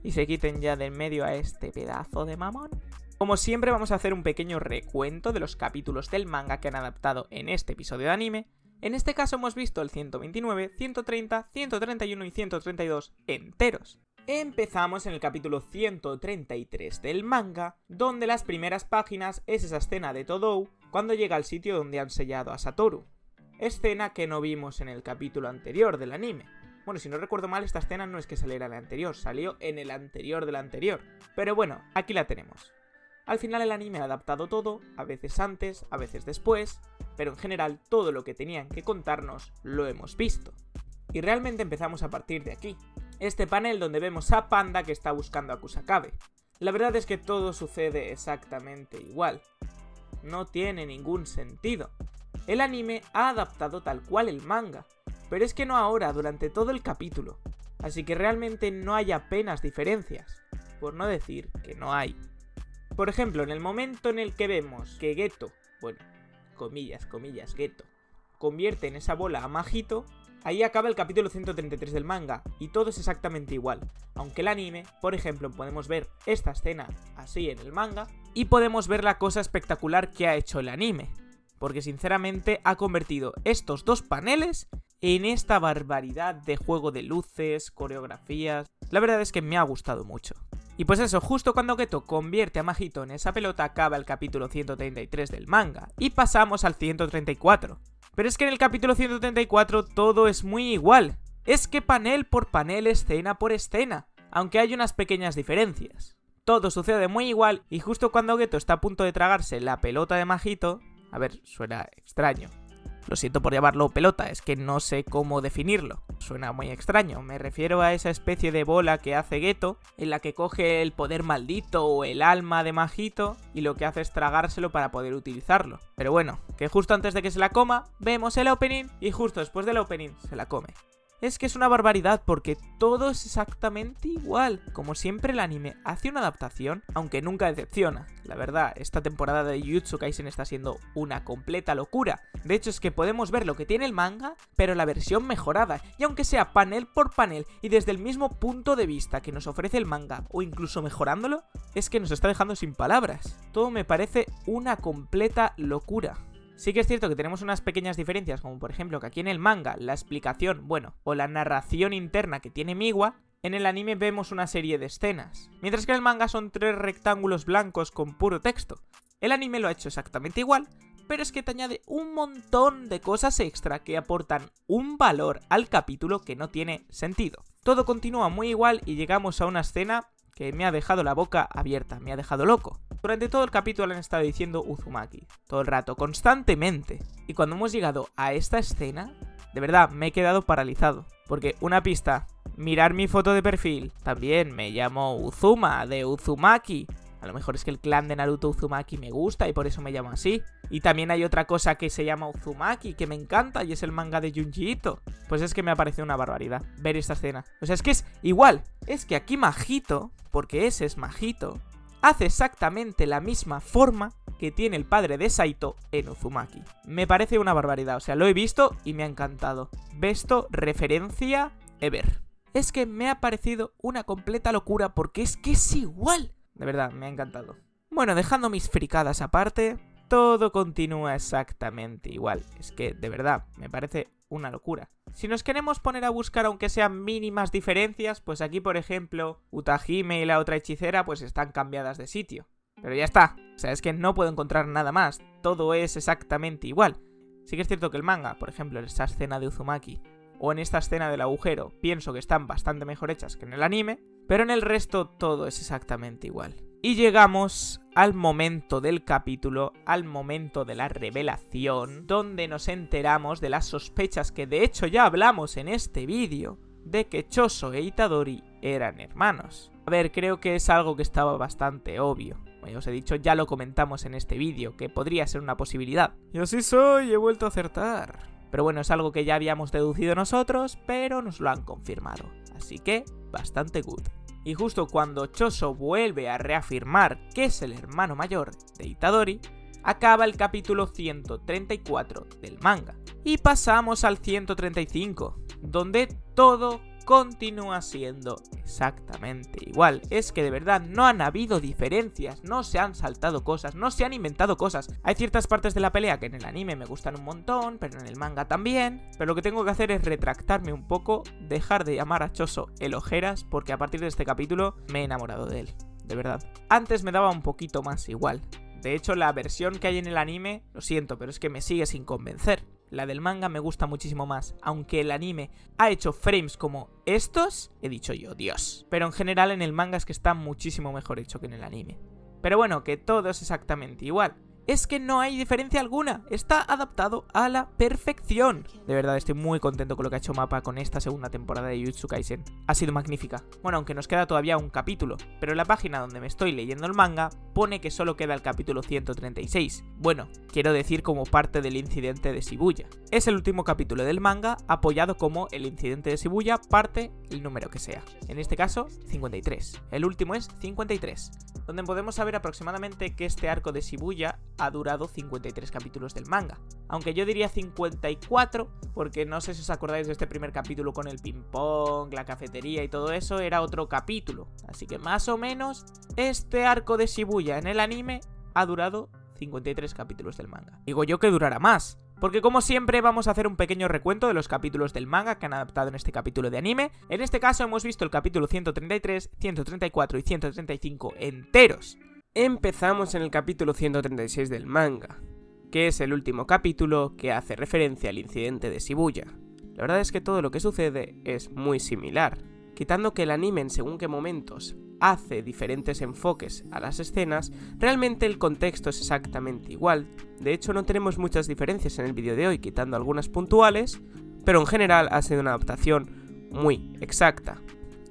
Y se quiten ya de en medio a este pedazo de mamón. Como siempre vamos a hacer un pequeño recuento de los capítulos del manga que han adaptado en este episodio de anime. En este caso hemos visto el 129, 130, 131 y 132 enteros. Empezamos en el capítulo 133 del manga, donde las primeras páginas es esa escena de Todou cuando llega al sitio donde han sellado a Satoru. Escena que no vimos en el capítulo anterior del anime. Bueno, si no recuerdo mal, esta escena no es que saliera en el anterior, salió en el anterior del anterior. Pero bueno, aquí la tenemos. Al final el anime ha adaptado todo, a veces antes, a veces después, pero en general todo lo que tenían que contarnos lo hemos visto. Y realmente empezamos a partir de aquí. Este panel donde vemos a Panda que está buscando a Kusakabe. La verdad es que todo sucede exactamente igual. No tiene ningún sentido. El anime ha adaptado tal cual el manga, pero es que no ahora, durante todo el capítulo. Así que realmente no hay apenas diferencias, por no decir que no hay. Por ejemplo, en el momento en el que vemos que Geto, bueno, comillas, Geto, convierte en esa bola a Mahito, ahí acaba el capítulo 133 del manga, y todo es exactamente igual. Aunque el anime, por ejemplo, podemos ver esta escena así en el manga, y podemos ver la cosa espectacular que ha hecho el anime. Porque sinceramente ha convertido estos dos paneles en esta barbaridad de juego de luces, coreografías. La verdad es que me ha gustado mucho. Y pues eso, justo cuando Geto convierte a Mahito en esa pelota acaba el capítulo 133 del manga y pasamos al 134. Pero es que en el capítulo 134 todo es muy igual. Es que panel por panel, escena por escena, aunque hay unas pequeñas diferencias. Todo sucede muy igual y justo cuando Geto está a punto de tragarse la pelota de Mahito... A ver, suena extraño. Lo siento por llamarlo pelota, es que no sé cómo definirlo. Suena muy extraño, me refiero a esa especie de bola que hace Geto, en la que coge el poder maldito o el alma de Mahito y lo que hace es tragárselo para poder utilizarlo. Pero bueno, que justo antes de que se la coma, vemos el opening y justo después del opening se la come. Es que es una barbaridad porque todo es exactamente igual. Como siempre el anime hace una adaptación, aunque nunca decepciona. La verdad, esta temporada de Jujutsu Kaisen está siendo una completa locura. De hecho es que podemos ver lo que tiene el manga, pero la versión mejorada. Y aunque sea panel por panel y desde el mismo punto de vista que nos ofrece el manga, o incluso mejorándolo, es que nos está dejando sin palabras. Todo me parece una completa locura. Sí que es cierto que tenemos unas pequeñas diferencias, como por ejemplo que aquí en el manga la explicación, o la narración interna que tiene Miwa, en el anime vemos una serie de escenas, mientras que en el manga son 3 rectángulos blancos con puro texto. El anime lo ha hecho exactamente igual, pero es que te añade un montón de cosas extra que aportan un valor al capítulo que no tiene sentido. Todo continúa muy igual y llegamos a una escena que me ha dejado la boca abierta, me ha dejado loco. Durante todo el capítulo han estado diciendo Uzumaki, todo el rato, constantemente. Y cuando hemos llegado a esta escena, de verdad me he quedado paralizado. Porque una pista, mirar mi foto de perfil, también me llamo Uzuma, de Uzumaki. A lo mejor es que el clan de Naruto Uzumaki me gusta y por eso me llamo así. Y también hay otra cosa que se llama Uzumaki, que me encanta y es el manga de Junji Ito. Pues es que me ha parecido una barbaridad ver esta escena. O sea, es que es igual. Es que aquí Mahito, porque ese es Mahito, hace exactamente la misma forma que tiene el padre de Saito en Uzumaki. Me parece una barbaridad, o sea, lo he visto y me ha encantado. Besto referencia ever. Es que me ha parecido una completa locura porque es que es igual. De verdad, me ha encantado. Bueno, dejando mis fricadas aparte, todo continúa exactamente igual. Es que, de verdad, me parece una locura. Si nos queremos poner a buscar aunque sean mínimas diferencias, pues aquí, por ejemplo, Utahime y la otra hechicera pues están cambiadas de sitio. Pero ya está. O sea, es que no puedo encontrar nada más. Todo es exactamente igual. Sí que es cierto que el manga, por ejemplo, en esta escena de Uzumaki o en esta escena del agujero, pienso que están bastante mejor hechas que en el anime, pero en el resto todo es exactamente igual. Y llegamos al momento del capítulo, al momento de la revelación, donde nos enteramos de las sospechas que de hecho ya hablamos en este vídeo, de que Choso e Itadori eran hermanos. A ver, creo que es algo que estaba bastante obvio. Como ya os he dicho, ya lo comentamos en este vídeo, que podría ser una posibilidad. Y así soy, he vuelto a acertar. Pero bueno, es algo que ya habíamos deducido nosotros, pero nos lo han confirmado. Así que, bastante good. Y justo cuando Choso vuelve a reafirmar que es el hermano mayor de Itadori, acaba el capítulo 134 del manga. Y pasamos al 135, donde todo continúa siendo exactamente igual. Es que de verdad no han habido diferencias, no se han saltado cosas, no se han inventado cosas. Hay ciertas partes de la pelea que en el anime me gustan un montón, pero en el manga también. Pero lo que tengo que hacer es retractarme un poco, dejar de llamar a Choso el ojeras, porque a partir de este capítulo me he enamorado de él, de verdad. Antes me daba un poquito más igual. De hecho, la versión que hay en el anime, lo siento, pero es que me sigue sin convencer. La del manga me gusta muchísimo más, aunque el anime ha hecho frames como estos, he dicho yo, Dios. Pero en general en el manga es que está muchísimo mejor hecho que en el anime. Pero bueno, que todo es exactamente igual. Es que no hay diferencia alguna, está adaptado a la perfección. De verdad estoy muy contento con lo que ha hecho Mappa con esta segunda temporada de Jujutsu Kaisen. Ha sido magnífica. Bueno, aunque nos queda todavía un capítulo, pero en la página donde me estoy leyendo el manga pone que solo queda el capítulo 136. Bueno, quiero decir como parte del incidente de Shibuya. Es el último capítulo del manga apoyado como el incidente de Shibuya, parte el número que sea. En este caso, 53. El último es 53, donde podemos saber aproximadamente que este arco de Shibuya ha durado 53 capítulos del manga. Aunque yo diría 54, porque no sé si os acordáis de este primer capítulo con el ping pong, la cafetería y todo eso, era otro capítulo. Así que más o menos, este arco de Shibuya en el anime ha durado 53 capítulos del manga. Digo yo que durará más, porque como siempre vamos a hacer un pequeño recuento de los capítulos del manga que han adaptado en este capítulo de anime. En este caso hemos visto el capítulo 133, 134 y 135 enteros. Empezamos en el capítulo 136 del manga, que es el último capítulo que hace referencia al incidente de Shibuya. La verdad es que todo lo que sucede es muy similar, quitando que el anime en según qué momentos hace diferentes enfoques a las escenas, realmente el contexto es exactamente igual. De hecho no tenemos muchas diferencias en el vídeo de hoy, quitando algunas puntuales, pero en general ha sido una adaptación muy exacta.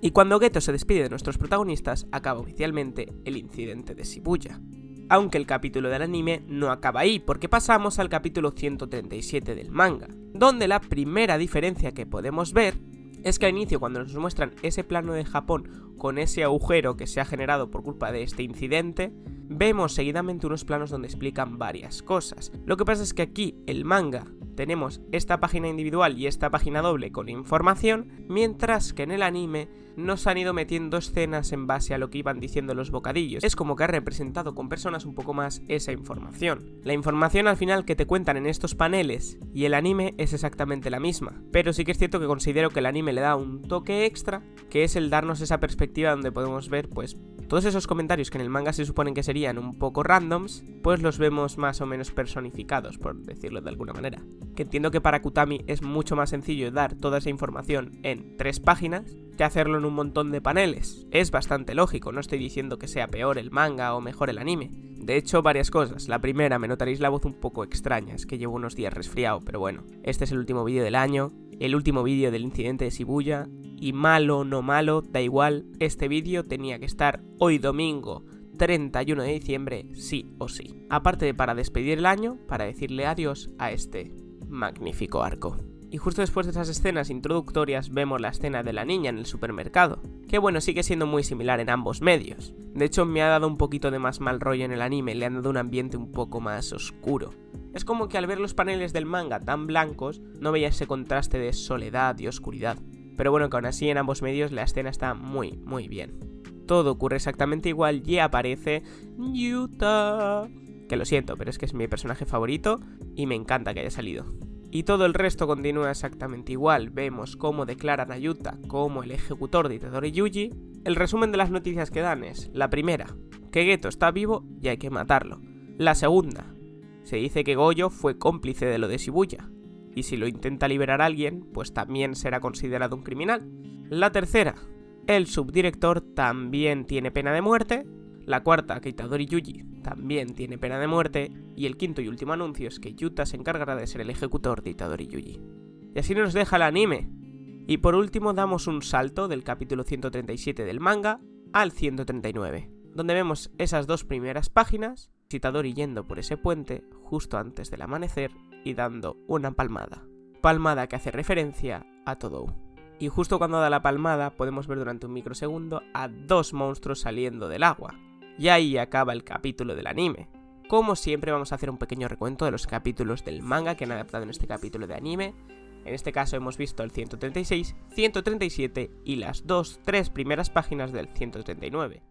Y cuando Geto se despide de nuestros protagonistas, acaba oficialmente el incidente de Shibuya. Aunque el capítulo del anime no acaba ahí, porque pasamos al capítulo 137 del manga, donde la primera diferencia que podemos ver es que al inicio, cuando nos muestran ese plano de Japón con ese agujero que se ha generado por culpa de este incidente, vemos seguidamente unos planos donde explican varias cosas. Lo que pasa es que aquí el manga tenemos esta página individual y esta página doble con información, mientras que en el anime nos han ido metiendo escenas en base a lo que iban diciendo los bocadillos. Es como que ha representado con personas un poco más esa información. La información al final que te cuentan en estos paneles y el anime es exactamente la misma, pero sí que es cierto que considero que el anime le da un toque extra, que es el darnos esa perspectiva donde podemos ver pues todos esos comentarios que en el manga se suponen que serían un poco randoms, pues los vemos más o menos personificados, por decirlo de alguna manera. Que entiendo que para Kutami es mucho más sencillo dar toda esa información en 3 páginas que hacerlo en un montón de paneles. Es bastante lógico, no estoy diciendo que sea peor el manga o mejor el anime. De hecho, varias cosas. La primera, me notaréis la voz un poco extraña, es que llevo unos días resfriado, pero bueno. Este es el último vídeo del año, el último vídeo del incidente de Shibuya, y malo o no malo, da igual, este vídeo tenía que estar hoy domingo 31 de diciembre, sí o sí. Aparte de para despedir el año, para decirle adiós a este magnífico arco. Y justo después de esas escenas introductorias vemos la escena de la niña en el supermercado, que bueno, sigue siendo muy similar en ambos medios. De hecho me ha dado un poquito de más mal rollo en el anime, le han dado un ambiente un poco más oscuro. Es como que al ver los paneles del manga tan blancos, no veía ese contraste de soledad y oscuridad. Pero bueno, que aún así en ambos medios la escena está muy bien. Todo ocurre exactamente igual y aparece Yuta, que lo siento, pero es que es mi personaje favorito y me encanta que haya salido. Y todo el resto continúa exactamente igual. Vemos cómo declaran a Yuta como el ejecutor de Itadori Yuji. El resumen de las noticias que dan es: la primera, que Geto está vivo y hay que matarlo. La segunda, se dice que Gojo fue cómplice de lo de Shibuya, y si lo intenta liberar alguien, pues también será considerado un criminal. La tercera, el subdirector también tiene pena de muerte. La cuarta, que Itadori Yuji también tiene pena de muerte. Y el quinto y último anuncio es que Yuta se encargará de ser el ejecutor de Itadori Yuji. Y así nos deja el anime. Y por último damos un salto del capítulo 137 del manga al 139, donde vemos esas 2 primeras páginas, Itadori yendo por ese puente justo antes del amanecer y dando una palmada. Palmada que hace referencia a Todou. Y justo cuando da la palmada podemos ver durante un microsegundo a 2 monstruos saliendo del agua. Y ahí acaba el capítulo del anime. Como siempre vamos a hacer un pequeño recuento de los capítulos del manga que han adaptado en este capítulo de anime. En este caso hemos visto el 136, 137 y las 3 primeras páginas del 139.